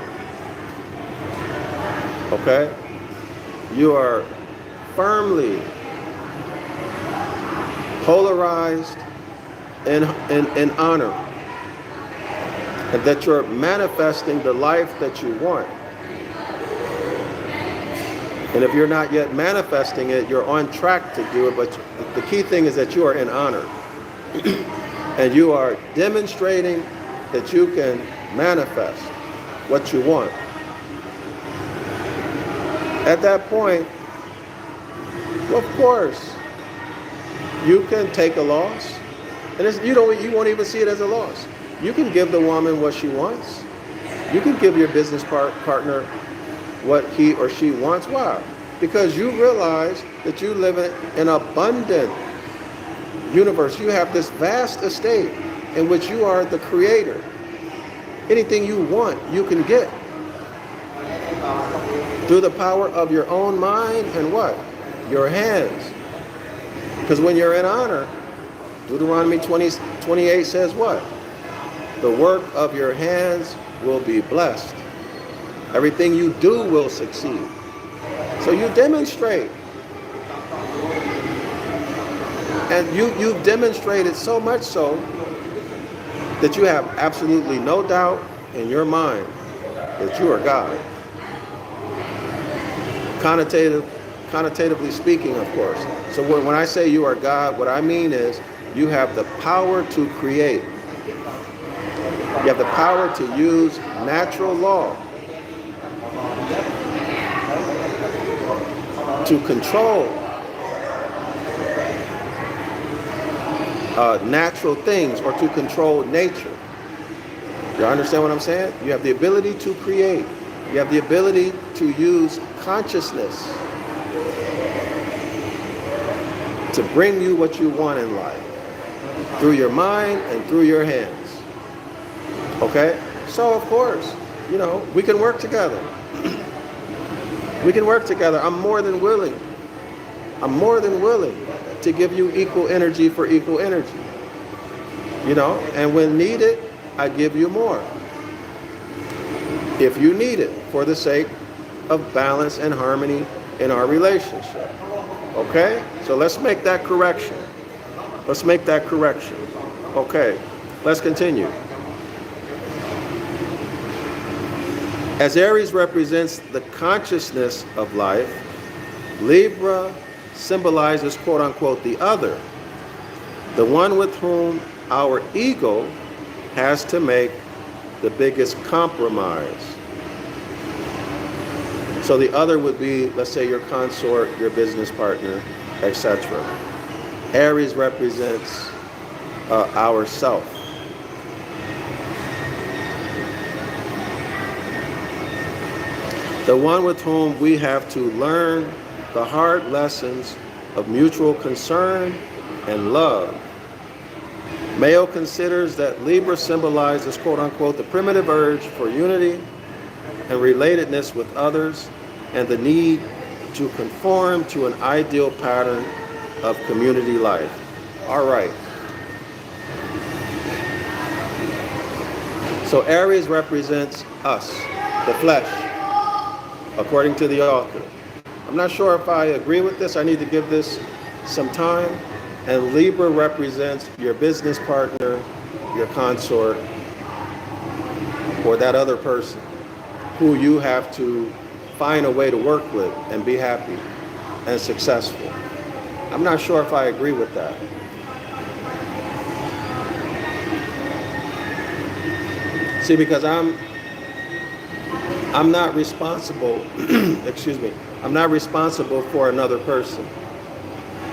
Okay? You are firmly polarized in honor. And that you're manifesting the life that you want. And if you're not yet manifesting it, you're on track to do it. But the key thing is that you are in honor. And you are demonstrating that you can manifest what you want. At that point, well, of course, you can take a loss. And you won't even see it as a loss. You can give the woman what she wants. You can give your business partner what he or she wants. Why? Because you realize that you live in an abundant universe. You have this vast estate in which you are the creator. Anything you want, you can get. Through the power of your own mind and what? Your hands. Because when you're in honor, Deuteronomy 20:28 says what? The work of your hands will be blessed. Everything you do will succeed. So you demonstrate. And you've demonstrated so much so that you have absolutely no doubt in your mind that you are God. Connotatively speaking, of course. So when I say you are God, what I mean is you have the power to create. You have the power to use natural law to control natural things or to control nature. You understand what I'm saying? You have the ability to create. You have the ability to use consciousness to bring you what you want in life through your mind and through your hands. Okay? So, of course, we can work together. We can work together. I'm more than willing. I'm more than willing to give you equal energy for equal energy. And when needed, I give you more. If you need it for the sake of balance and harmony in our relationship. Okay? So let's make that correction. Let's make that correction. Okay. Let's continue. As Aries represents the consciousness of life, Libra symbolizes, quote unquote, the other, the one with whom our ego has to make the biggest compromise. So the other would be, let's say, your consort, your business partner, etc. Aries represents our self. The one with whom we have to learn the hard lessons of mutual concern and love. Mayo considers that Libra symbolizes, quote unquote, the primitive urge for unity and relatedness with others and the need to conform to an ideal pattern of community life. All right. So Aries represents us, the flesh, according to the author. I'm not sure if I agree with this. I need to give this some time. And Libra represents your business partner, your consort, or that other person who you have to find a way to work with and be happy and successful. I'm not sure if I agree with that. See, because I'm not responsible, excuse me, I'm not responsible for another person.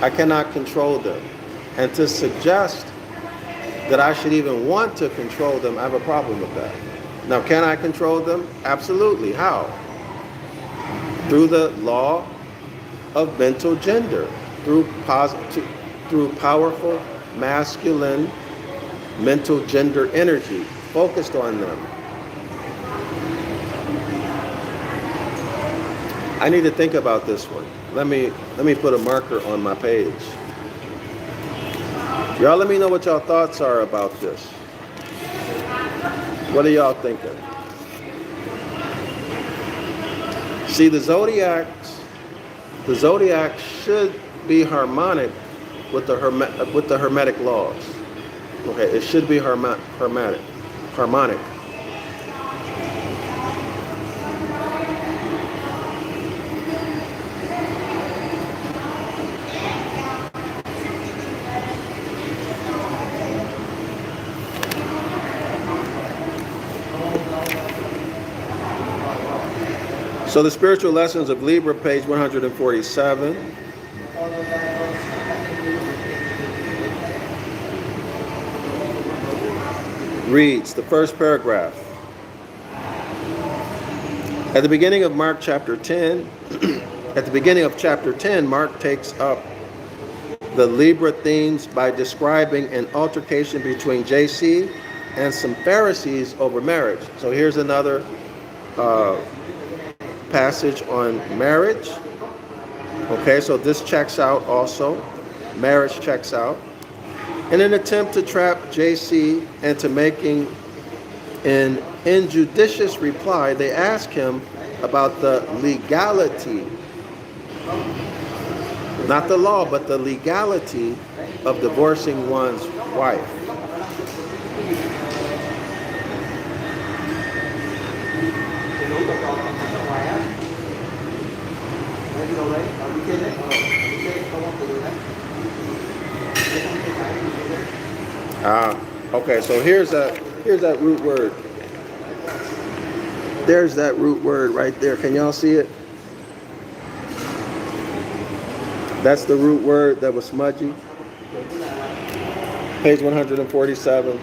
I cannot control them. And to suggest that I should even want to control them, I have a problem with that. Now, can I control them? Absolutely. How? Through the law of mental gender, through powerful masculine mental gender energy, focused on them. I need to think about this one. Let me put a marker on my page. Y'all let me know what y'all thoughts are about this. What are y'all thinking? See, the zodiac should be harmonic with the Hermetic laws. Okay, it should be harmonic. So the spiritual lessons of Libra, page 147. Reads the first paragraph. At the beginning of Mark chapter 10, at the beginning of chapter 10, Mark takes up the Libra themes by describing an altercation between JC and some Pharisees over marriage. So here's another passage on marriage. Okay, so this checks out also. Marriage checks out. In an attempt to trap JC into making an injudicious reply, they ask him about the legality, not the law, but the legality of divorcing one's wife. Okay, so here's that root word. There's that root word right there. Can y'all see it? That's the root word that was smudgy. Page 147.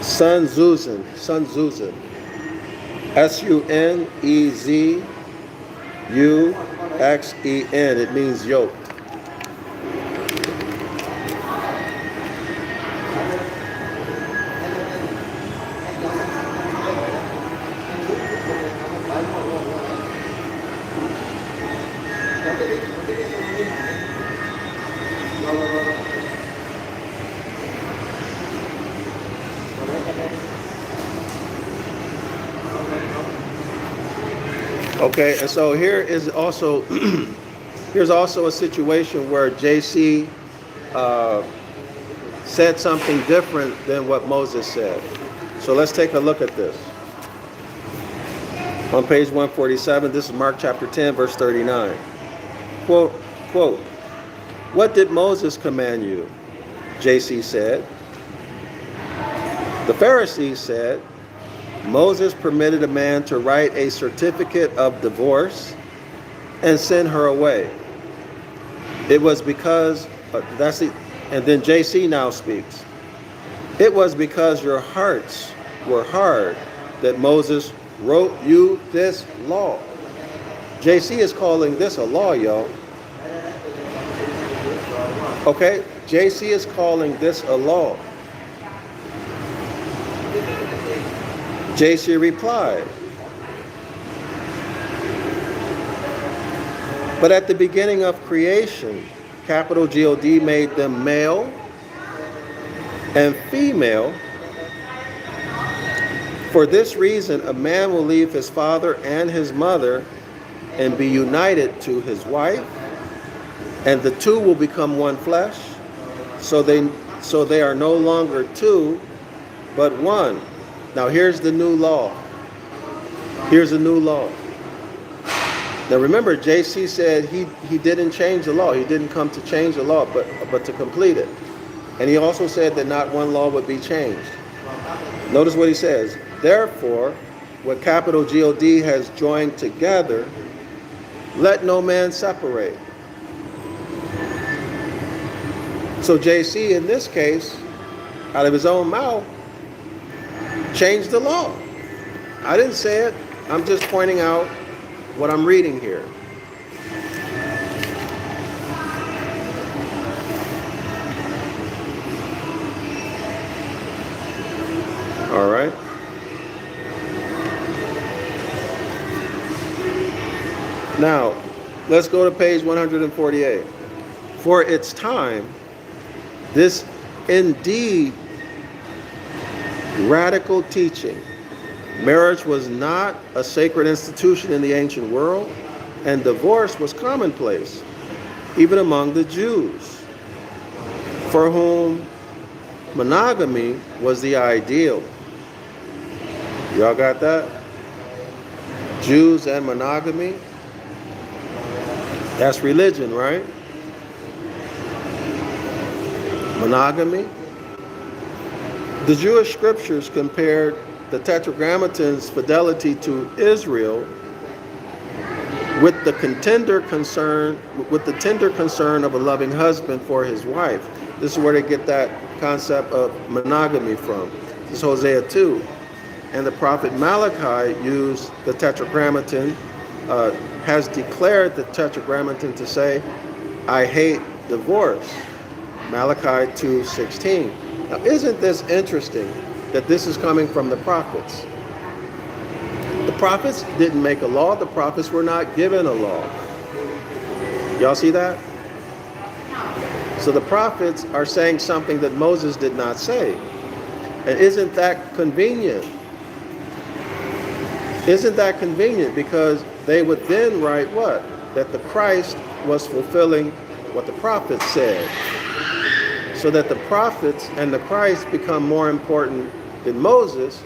Sunzuzen. Sunezeuxen. It means yoke. Okay, and so here's also a situation where JC said something different than what Moses said. So let's take a look at this. On page 147, this is Mark chapter 10, verse 39. Quote, "What did Moses command you?" JC said. The Pharisees said, "Moses permitted a man to write a certificate of divorce and send her away. It was because," and then JC now speaks. "It was because your hearts were hard that Moses wrote you this law." JC is calling this a law, y'all. Okay, JC is calling this a law. JC replied, "But at the beginning of creation, capital God made them male and female. For this reason, a man will leave his father and his mother and be united to his wife, and the two will become one flesh. So they are no longer two, but one." Now here's the new law. Here's a new law. Now remember, JC said he didn't change the law. He didn't come to change the law, but to complete it. And he also said that not one law would be changed. Notice what he says. "Therefore, what capital God has joined together, let no man separate." So JC, in this case, out of his own mouth, changed the law. I didn't say it. I'm just pointing out what I'm reading here. All right. Now, let's go to page 148. "For its time, this indeed radical teaching. Marriage was not a sacred institution in the ancient world, and divorce was commonplace, even among the Jews, for whom monogamy was the ideal. Y'all got that? Jews and monogamy. That's religion, right? Monogamy. The Jewish scriptures compared the Tetragrammaton's fidelity to Israel with the tender concern of a loving husband for his wife. This is where they get that concept of monogamy from. This is Hosea 2. And the prophet Malachi used the Tetragrammaton, has declared the Tetragrammaton to say, I hate divorce. Malachi 2:16. Now, isn't this interesting that this is coming from the prophets? The prophets didn't make a law. The prophets were not given a law. Y'all see that? So the prophets are saying something that Moses did not say. And isn't that convenient? Isn't that convenient? Because they would then write what? That the Christ was fulfilling what the prophets said. So that the prophets and the Christ become more important than Moses,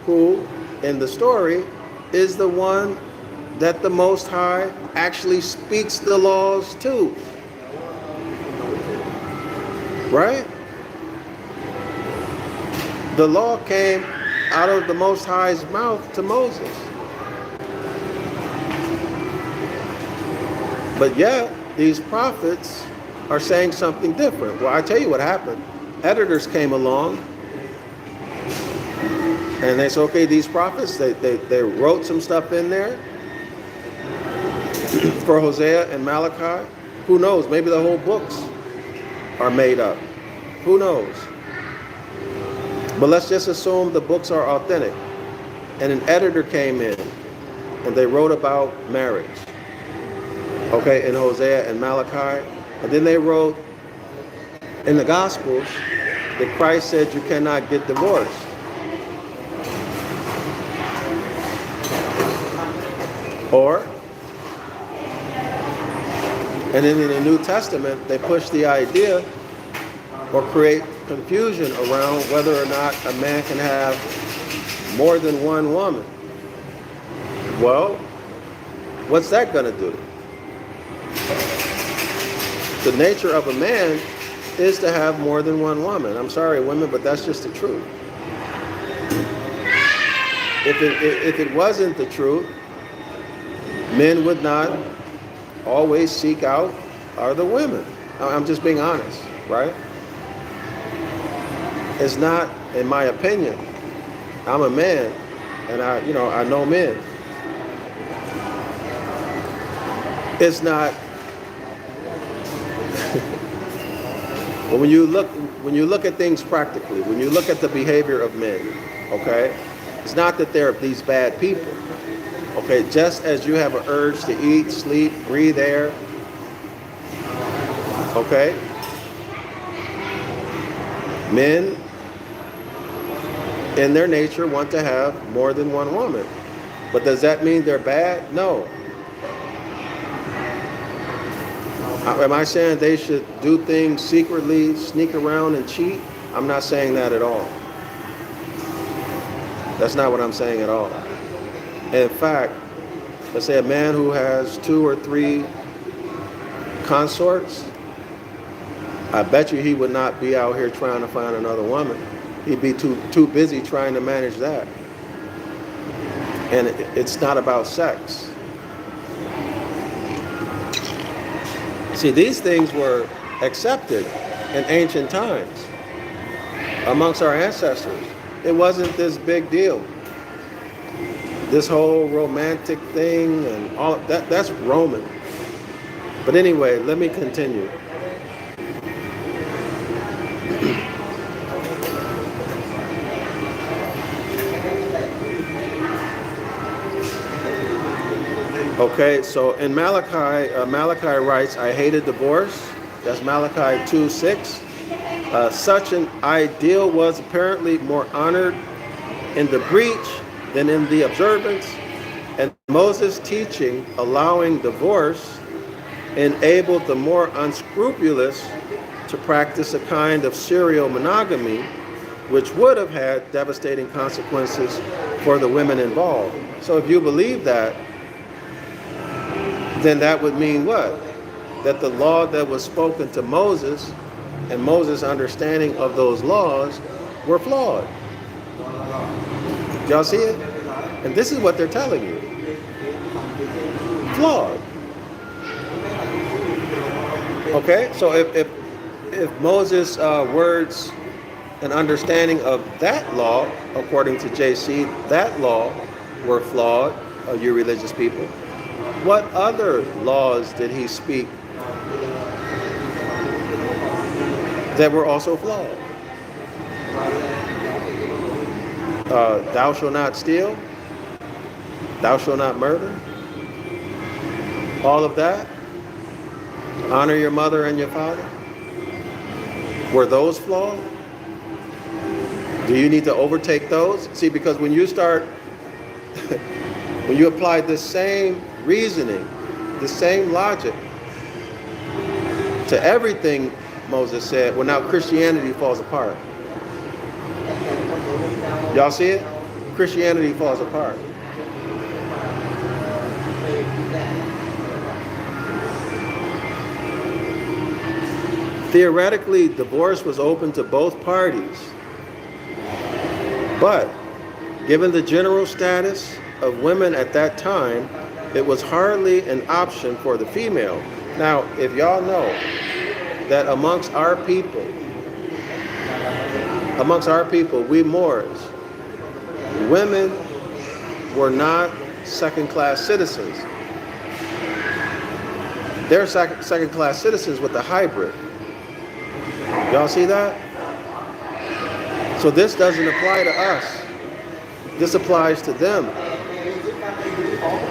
who, in the story, is the one that the Most High actually speaks the laws to. Right? The law came out of the Most High's mouth to Moses. But yet, these prophets are saying something different. Well, I tell you what happened. Editors came along and they said, okay, these prophets, they wrote some stuff in there for Hosea and Malachi. Who knows? Maybe the whole books are made up. Who knows? But let's just assume the books are authentic. And an editor came in and they wrote about marriage. Okay, in Hosea and Malachi. And then they wrote in the Gospels that Christ said you cannot get divorced. And then in the New Testament, they push the idea or create confusion around whether or not a man can have more than one woman. Well, what's that going to do? The nature of a man is to have more than one woman. I'm sorry, women, but that's just the truth. If it wasn't the truth, men would not always seek out other women. I'm just being honest, right? It's not, in my opinion. I'm a man, and I know men. It's not. But when you look at things practically, when you look at the behavior of men, okay, it's not that they're these bad people. Okay, just as you have an urge to eat, sleep, breathe air, okay, men in their nature want to have more than one woman. But does that mean they're bad? No. Am I saying they should do things secretly, sneak around and cheat? I'm not saying that at all. That's not what I'm saying at all. In fact, let's say a man who has 2 or 3 consorts, I bet you he would not be out here trying to find another woman. He'd be too busy trying to manage that. And it's not about sex. See, these things were accepted in ancient times amongst our ancestors. It wasn't this big deal. This whole romantic thing and all that, that's Roman. But anyway, let me continue. Okay, so in Malachi, Malachi writes, I hated divorce. That's Malachi 2:6. Such an ideal was apparently more honored in the breach than in the observance, and Moses' teaching allowing divorce enabled the more unscrupulous to practice a kind of serial monogamy, which would have had devastating consequences for the women involved. So if you believe that, then that would mean what? That the law that was spoken to Moses and Moses' understanding of those laws were flawed. Y'all see it? And this is what they're telling you. Flawed. Okay, so if Moses' words and understanding of that law, according to JC, that law were flawed, you religious people, what other laws did he speak that were also flawed? Thou shalt not steal, thou shalt not murder, all of that, honor your mother and your father. Were those flawed? Do you need to overtake those? See, because when you start, when you apply the same reasoning, the same logic to everything Moses said, well, now Christianity falls apart. Y'all see it? Christianity falls apart. Theoretically, divorce was open to both parties, but given the general status of women at that time, it was hardly an option for the female. Now, if y'all know that amongst our people, we Moors, women were not second-class citizens. They're second-class citizens with the hybrid. Y'all see that? So this doesn't apply to us. This applies to them.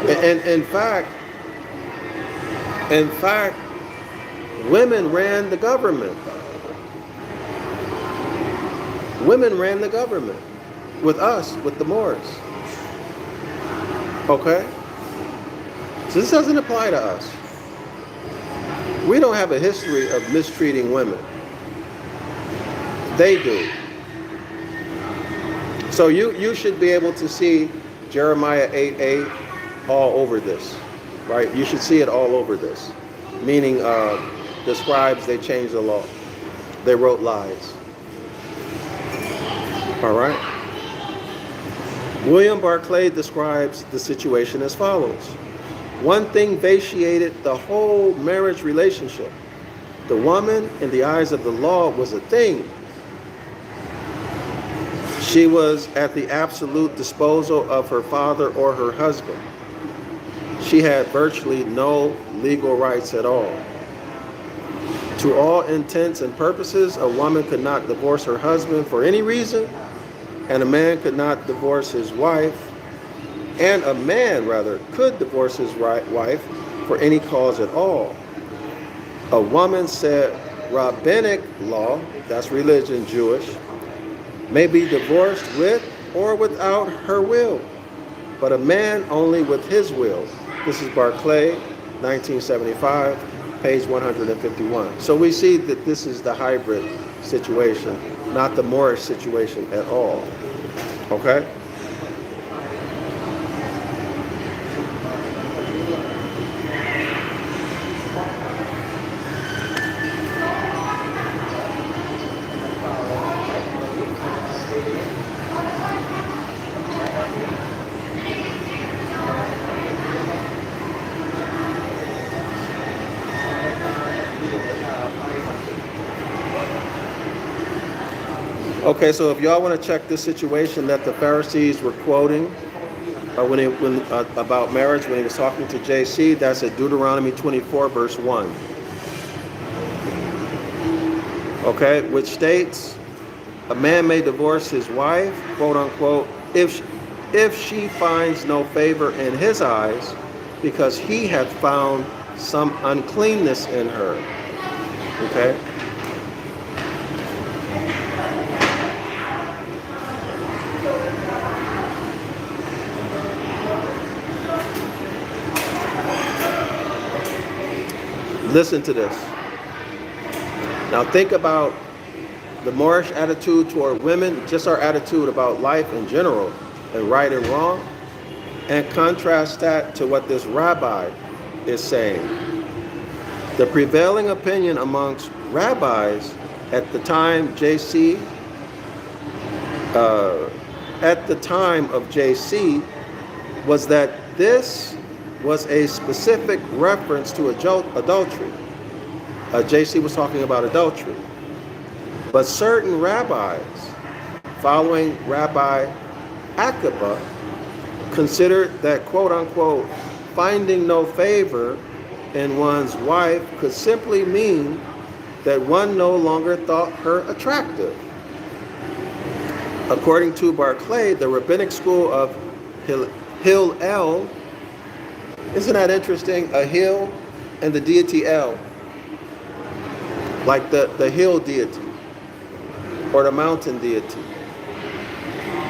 And in fact, women ran the government. Women ran the government with us, with the Moors. Okay? So this doesn't apply to us. We don't have a history of mistreating women. They do. So you should be able to see Jeremiah 8:8 all over this, right? You should see it all over this. Meaning the scribes, they changed the law. They wrote lies. All right? William Barclay describes the situation as follows. One thing vitiated the whole marriage relationship. The woman, in the eyes of the law, was a thing. She was at the absolute disposal of her father or her husband. She had virtually no legal rights at all. To all intents and purposes, a woman could not divorce her husband for any reason, and a man could not divorce his wife, and a man, rather, could divorce his wife for any cause at all. A woman, said rabbinic law, that's religion, Jewish, may be divorced with or without her will, but a man only with his will. This is Barclay, 1975, page 151. So we see that this is the hybrid situation, not the Moorish situation at all. Okay? Okay, so if y'all want to check this situation that the Pharisees were quoting about marriage when he was talking to JC, that's at Deuteronomy 24, verse 1. Okay, which states, a man may divorce his wife, quote unquote, if she finds no favor in his eyes, because he hath found some uncleanness in her. Okay? Listen to this. Now think about the Moorish attitude toward women, just our attitude about life in general, and right and wrong, and contrast that to what this rabbi is saying. The prevailing opinion amongst rabbis at the time at the time of JC was that this was a specific reference to adultery. JC was talking about adultery. But certain rabbis, following Rabbi Akiba, considered that, quote unquote, finding no favor in one's wife could simply mean that one no longer thought her attractive. According to Barclay, the rabbinic school of Hillel, isn't that interesting? A hill and the deity El, like the hill deity or the mountain deity.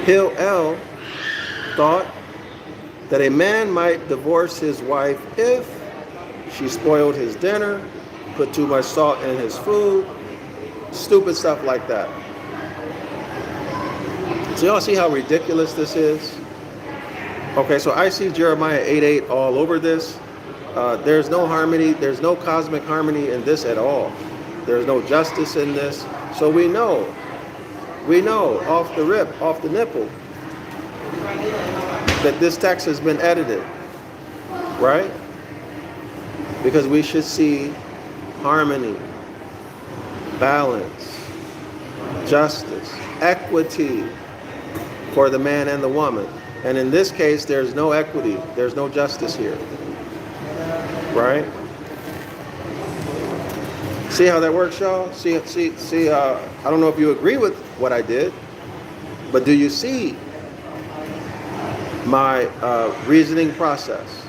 Hillel thought that a man might divorce his wife if she spoiled his dinner, put too much salt in his food, stupid stuff like that. So y'all see how ridiculous this is? Okay, so I see Jeremiah 8:8 all over this. There's no harmony, there's no cosmic harmony in this at all. There's no justice in this. So we know off the rip, off the nipple, that this text has been edited, right? Because we should see harmony, balance, justice, equity for the man and the woman. And in this case, there's no equity, there's no justice here, right? See how that works, y'all? See, I don't know if you agree with what I did, but do you see my reasoning process?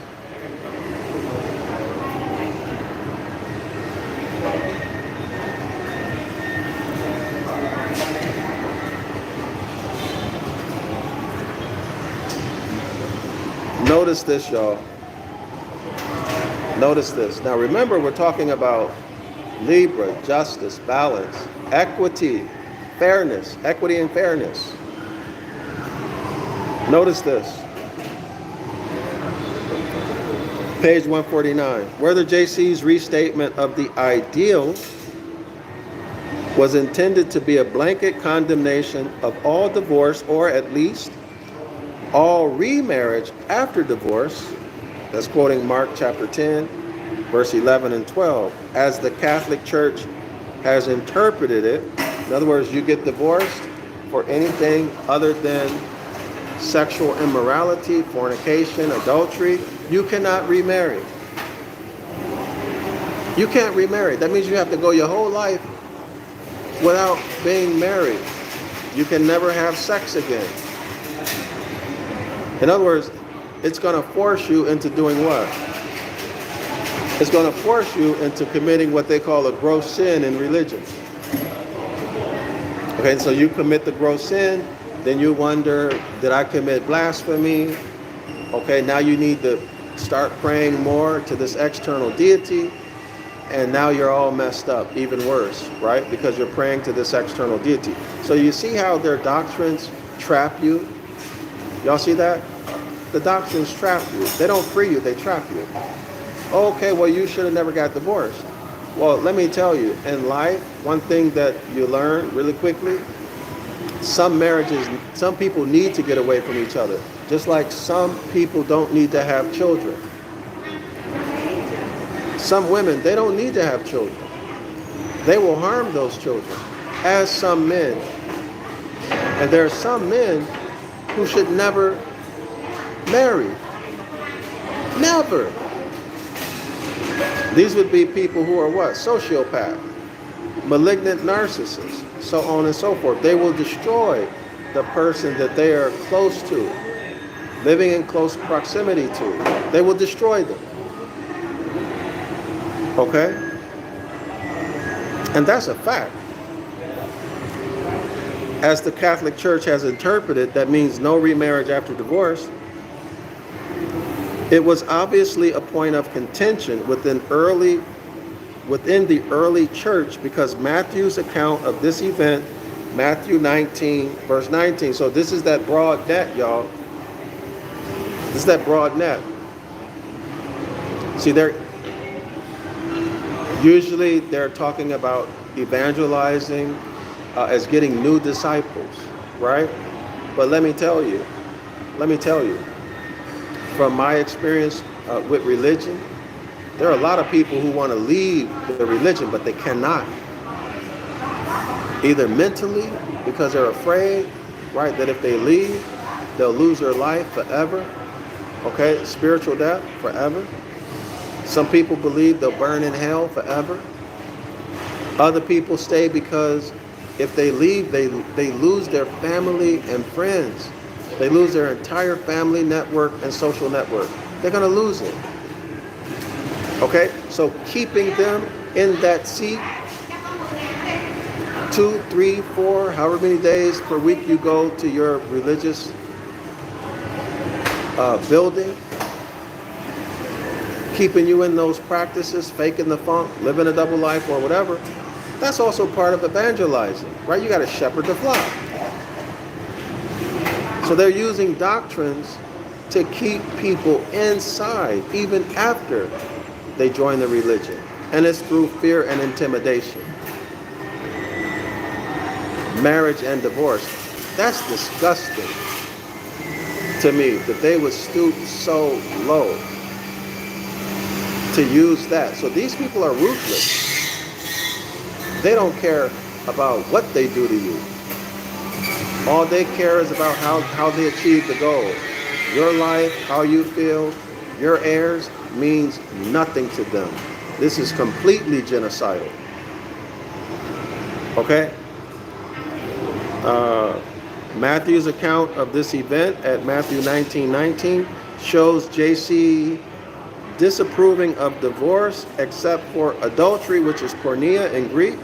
Notice this, y'all. Notice this. Now remember, we're talking about Libra, justice, balance, equity, fairness, equity and fairness. Notice this. Page 149. Whether JC's restatement of the ideal was intended to be a blanket condemnation of all divorce, or at least all remarriage after divorce, that's quoting Mark chapter 10, verse 11 and 12, as the Catholic Church has interpreted it. In other words, you get divorced for anything other than sexual immorality, fornication, adultery, you cannot remarry. You can't remarry. That means you have to go your whole life without being married. You can never have sex again. In other words, it's going to force you into doing what? It's going to force you into committing what they call a gross sin in religion. Okay, so you commit the gross sin, then you wonder, did I commit blasphemy? Okay, now you need to start praying more to this external deity, and now you're all messed up, even worse, right? Because you're praying to this external deity. So you see how their doctrines trap you? Y'all see that? The doctrines trap you. They don't free you, they trap you. Okay, well, you should have never got divorced. Well, let me tell you, in life, one thing that you learn really quickly, some marriages, some people need to get away from each other. Just like some people don't need to have children. Some women, they don't need to have children. They will harm those children, as some men. And there are some men who should never marry. Never. These would be people who are what? Sociopath, malignant narcissists, so on and so forth. They will destroy the person that they are close to, living in close proximity to. They will destroy them. Okay? And that's a fact. As the Catholic Church has interpreted, that means no remarriage after divorce. It was obviously a point of contention within early within the early church, because Matthew's account of this event, Matthew 19, verse 19. So this is that broad net, y'all. This is that broad net. See, usually they're talking about evangelizing as getting new disciples, right? But let me tell you, from my experience with religion, there are a lot of people who want to leave the religion, but they cannot. Either mentally, because they're afraid, right, that if they leave, they'll lose their life forever. Okay, spiritual death forever. Some people believe they'll burn in hell forever. Other people stay because if they leave, they lose their family and friends. They lose their entire family network and social network. They're going to lose it. Okay, so keeping them in that seat 2, 3, 4, however many days per week you go to your religious building, keeping you in those practices, faking the funk, living a double life or whatever, that's also part of evangelizing, right? You got to shepherd the flock. So they're using doctrines to keep people inside even after they join the religion. And it's through fear and intimidation. Marriage and divorce. That's disgusting to me, that they would stoop so low to use that. So these people are ruthless. They don't care about what they do to you. All they care is about how they achieve the goal. Your life, how you feel, your heirs means nothing to them. This is completely genocidal. Okay? Matthew's account of this event at Matthew 19:19 shows JC disapproving of divorce except for adultery, which is porneia in Greek.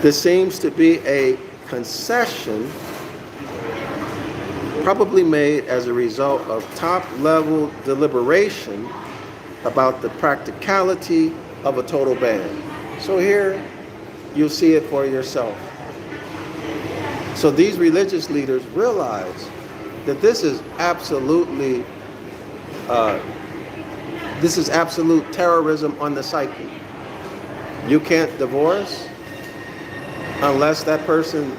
This seems to be a concession probably made as a result of top-level deliberation about the practicality of a total ban. So here, you'll see it for yourself. So these religious leaders realize that this is absolute terrorism on the psyche. You can't divorce unless that person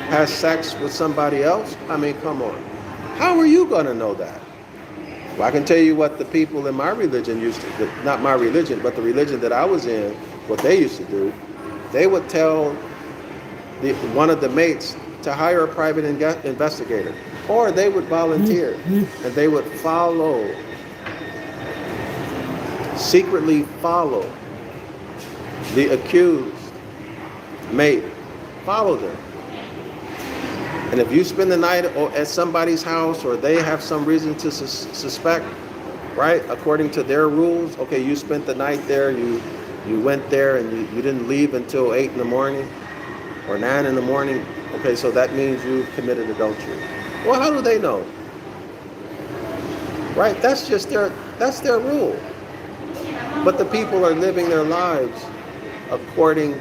has sex with somebody else. I mean, come on. How are you going to know that? Well, I can tell you what the people in my religion used to, not my religion, but the religion that I was in, what they used to do. They would tell one of the mates to hire a private investigator, or they would volunteer and they would secretly follow the accused mate, follow them. And if you spend the night at somebody's house, or they have some reason to suspect, right, according to their rules, okay, you spent the night there, you went there and you didn't leave until 8 in the morning or 9 in the morning, okay, so that means you committed adultery. Well, how do they know? Right, that's their rule. But the people are living their lives according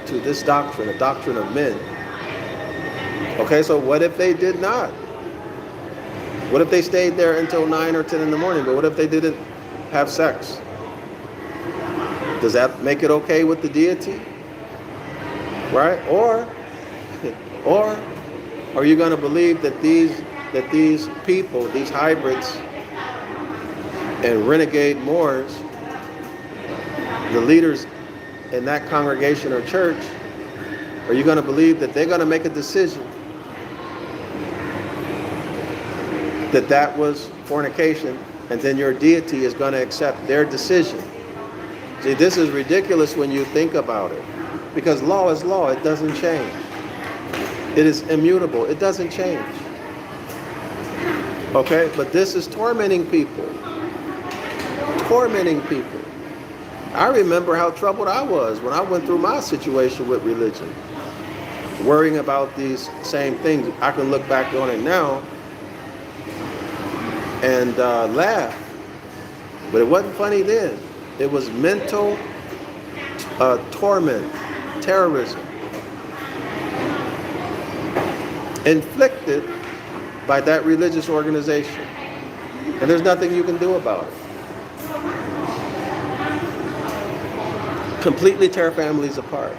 to this doctrine, a doctrine of men. Okay, so what if they did not? What if they stayed there until 9 or 10 in the morning, but what if they didn't have sex? Does that make it okay with the deity? Right? Or are you going to believe that these people, these hybrids and renegade Moors, the leaders in that congregation or church, are you going to believe that they're going to make a decision that was fornication, and then your deity is going to accept their decision? See, this is ridiculous when you think about it, because law is law. It doesn't change. It is immutable. It doesn't change. Okay, but this is tormenting people. Tormenting people. I remember how troubled I was when I went through my situation with religion, worrying about these same things. I can look back on it now and laugh, but it wasn't funny then. It was mental torment, terrorism, inflicted by that religious organization. And there's nothing you can do about it. Completely tear families apart.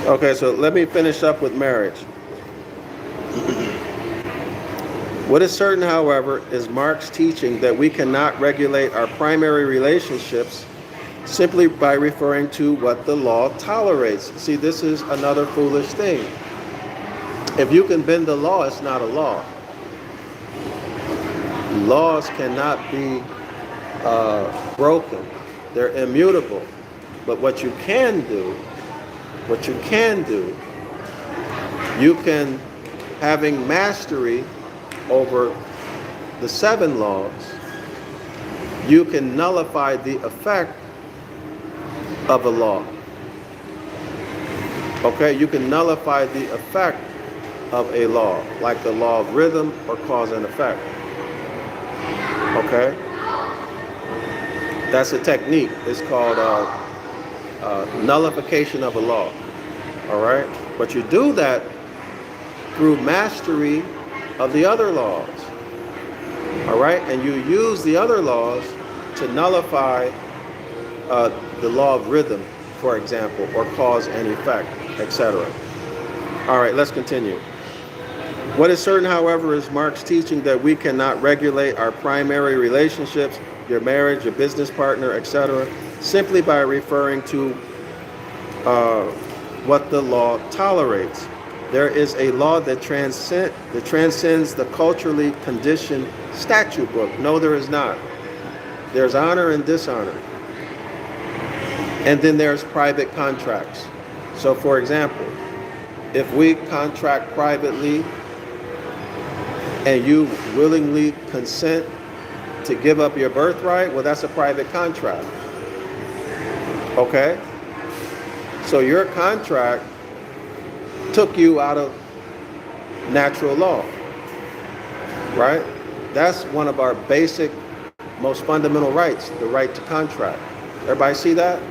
Okay, so let me finish up with marriage. What is certain, however, is Marx's teaching that we cannot regulate our primary relationships simply by referring to what the law tolerates. See, this is another foolish thing. If you can bend the law, it's not a law. Laws cannot be broken. They're immutable. But what you can do, you can, having mastery over the 7 laws, you can nullify the effect of a law. Okay, you can nullify the effect of a law, like the law of rhythm or cause and effect. Okay, that's a technique. It's called nullification of a law. All right, but you do that through mastery of the other laws. All right, and you use the other laws to nullify the law of rhythm, for example, or cause and effect, etc. All right, let's continue. What is certain, however, is Marx's teaching that we cannot regulate our primary relationships, your marriage, your business partner, etc., simply by referring to what the law tolerates. There is a law that transcends the culturally conditioned statute book. No, there is not. There's honor and dishonor. And then there's private contracts. So, for example, if we contract privately and you willingly consent to give up your birthright, well, that's a private contract. Okay? So your contract took you out of natural law, right? That's one of our basic, most fundamental rights, the right to contract. Everybody see that?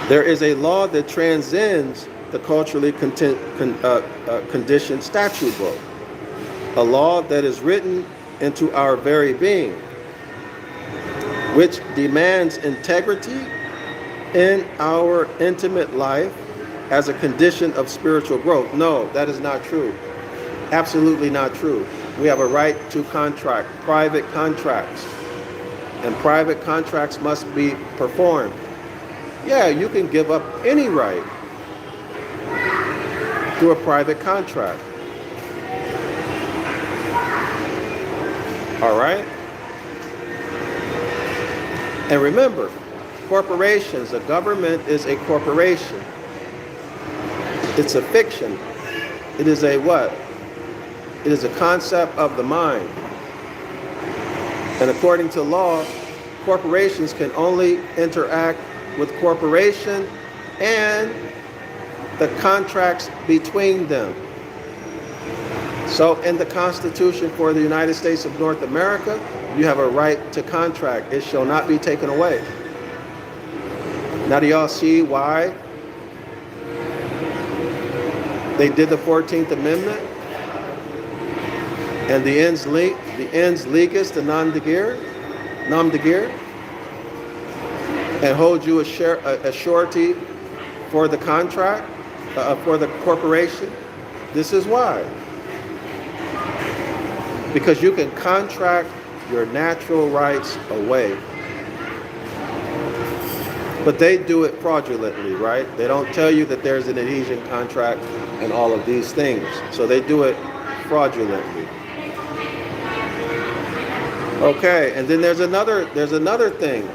There is a law that transcends the culturally conditioned statute book, a law that is written into our very being, which demands integrity in our intimate life as a condition of spiritual growth. No, that is not true. Absolutely not true. We have a right to contract, private contracts, and private contracts must be performed. Yeah, you can give up any right through a private contract. All right? And remember, corporations, a government is a corporation. It's a fiction. It is a what? It is a concept of the mind. And according to law, corporations can only interact with corporation and the contracts between them. So in the Constitution for the United States of North America, you have a right to contract. It shall not be taken away. Now do y'all see why they did the 14th Amendment? And the ens legis, the nom de guerre, and hold you a surety for the contract, for the corporation? This is why. Because you can contract your natural rights away. But they do it fraudulently, right? They don't tell you that there's an adhesion contract and all of these things. So they do it fraudulently. Okay, and then there's another thing.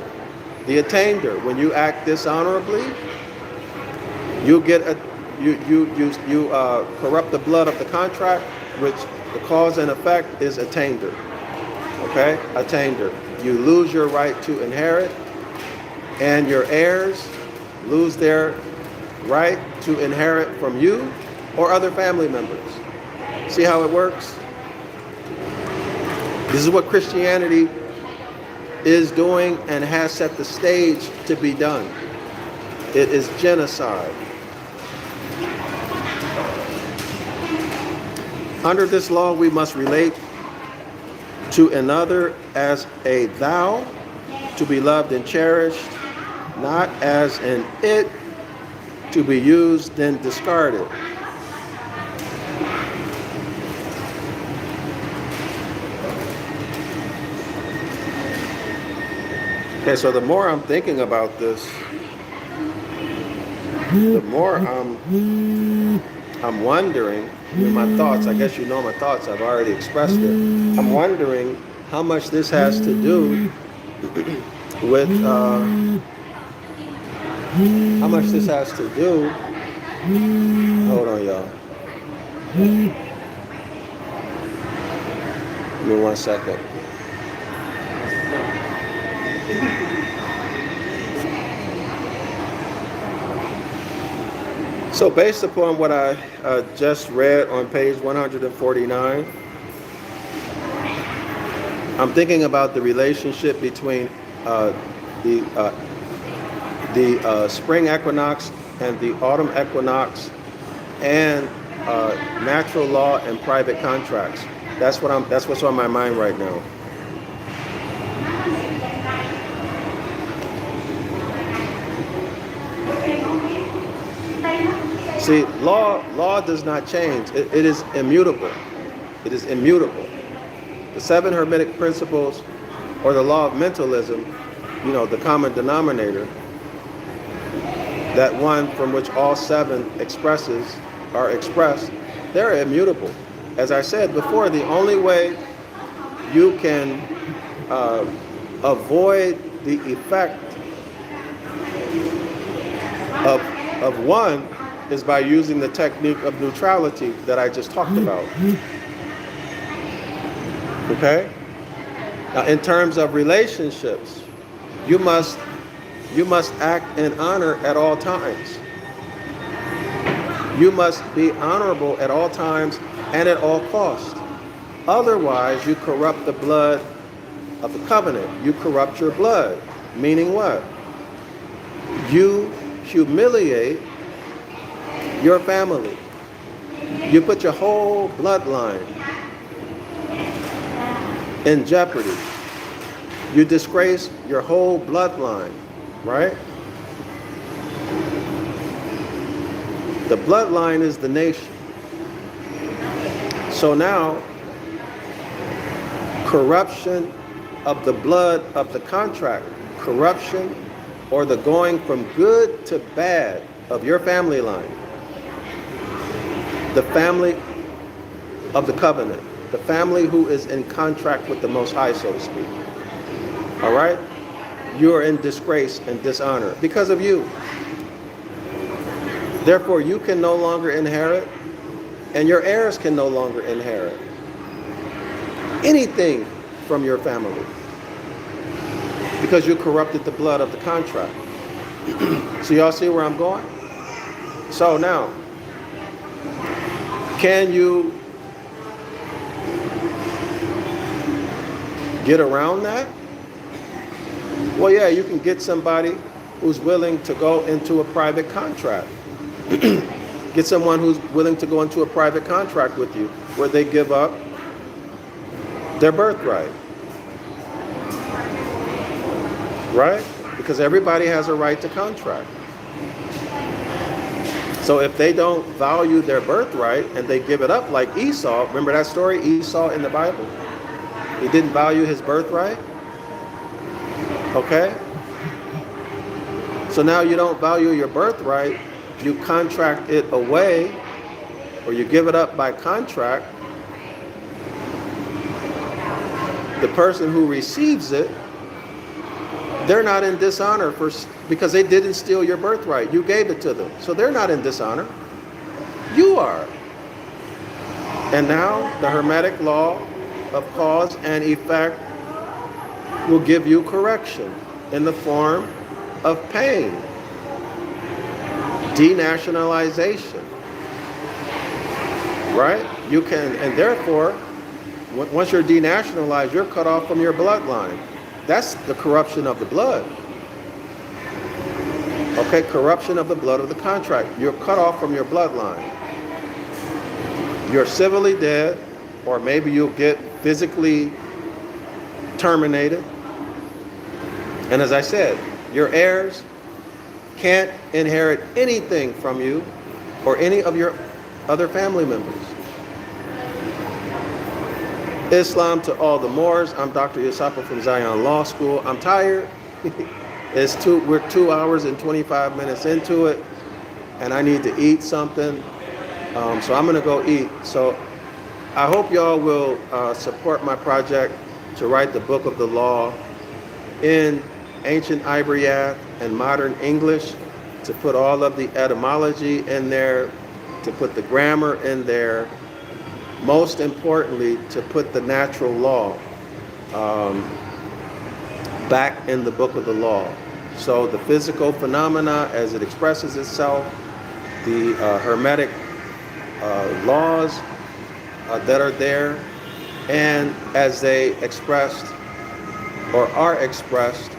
The attainder. When you act dishonorably, you get you corrupt the blood of the contract, which the cause and effect is attainder. Okay, attainder. You lose your right to inherit, and your heirs lose their right to inherit from you or other family members. See how it works? This is what Christianity is doing and has set the stage to be done. It is genocide. Under this law, we must relate to another as a thou, to be loved and cherished, not as an it, to be used and discarded. Okay, so the more I'm thinking about this, the more I'm wondering, my thoughts, I guess you know my thoughts, I've already expressed it. I'm wondering how much this has to do with, how much this has to do, hold on y'all. Give me 1 second. So based upon what I just read on page 149, I'm thinking about the relationship between the spring equinox and the autumn equinox and natural law and private contracts. That's what's on my mind right now. See, law does not change. It is immutable. It is immutable. The 7 Hermetic Principles, or the law of mentalism, you know, the common denominator, that one from which all 7 expresses are expressed, they're immutable. As I said before, the only way you can avoid the effect of one is by using the technique of neutrality that I just talked about. Okay? Now, in terms of relationships, you must act in honor at all times. You must be honorable at all times and at all costs. Otherwise, you corrupt the blood of the covenant. You corrupt your blood. Meaning what? You humiliate your family. You put your whole bloodline in jeopardy. You disgrace your whole bloodline, right? The bloodline is the nation. So now, corruption of the blood of the contract, corruption or the going from good to bad of your family line, the family of the covenant, the family who is in contract with the Most High, so to speak. All right? You are in disgrace and dishonor because of you. Therefore, you can no longer inherit, and your heirs can no longer inherit anything from your family because you corrupted the blood of the contract. So y'all see where I'm going? So now, can you get around that? Well, yeah, you can get somebody who's willing to go into a private contract. Get someone who's willing to go into a private contract with you where they give up their birthright. Right? Because everybody has a right to contract. So if they don't value their birthright and they give it up like Esau, remember that story, Esau in the Bible? He didn't value his birthright. Okay? So now you don't value your birthright, you contract it away, or you give it up by contract. The person who receives it, they're not in dishonor because they didn't steal your birthright. You gave it to them. So they're not in dishonor. You are. And now the Hermetic law of cause and effect will give you correction in the form of pain. denationalization, right? You can, and therefore, once you're denationalized, you're cut off from your bloodline. That's the corruption of the blood. Okay, corruption of the blood of the contract. You're cut off from your bloodline. You're civilly dead, or maybe you'll get physically terminated. And as I said, your heirs can't inherit anything from you or any of your other family members. Islam to all the Moors. I'm Dr. Yusapa from Zion Law School. I'm tired. We're 2 hours and 25 minutes into it, and I need to eat something. So I'm going to go eat. So I hope y'all will support my project to write the book of the law in Ancient Ibaryath and modern English, to put all of the etymology in there, to put the grammar in there, most importantly, to put the natural law back in the book of the law. So the physical phenomena as it expresses itself, the Hermetic laws that are there, and as they expressed or are expressed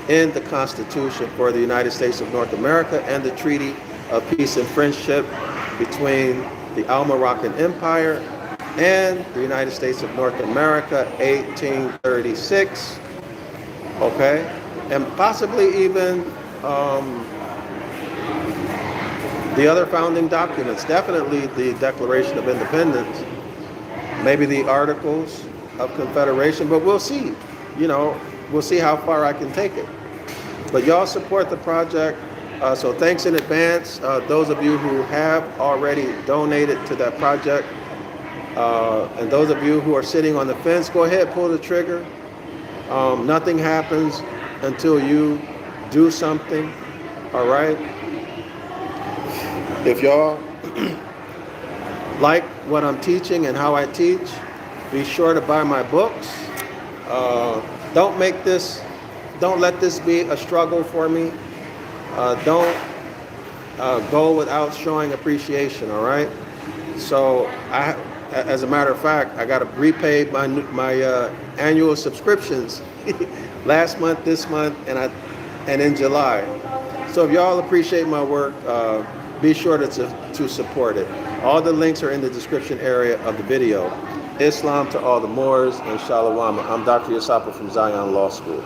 in the Constitution for the United States of North America and the Treaty of Peace and Friendship between the Al-Moroccan Empire and the United States of North America, 1836, okay? And possibly even the other founding documents, definitely the Declaration of Independence, maybe the Articles of Confederation, but we'll see. You know, we'll see how far I can take it. But y'all support the project, so thanks in advance. Those of you who have already donated to that project, and those of you who are sitting on the fence, go ahead, pull the trigger. Nothing happens until you do something, all right? If y'all like what I'm teaching and how I teach, be sure to buy my books. Don't let this be a struggle for me. Don't go without showing appreciation, all right? So as a matter of fact, I got to repay my annual subscriptions last month, this month, and in July. So if y'all appreciate my work, be sure to support it. All the links are in the description area of the video. Islam to all the Moors and Shalom. I'm Dr. Yusapa from Zion Law School.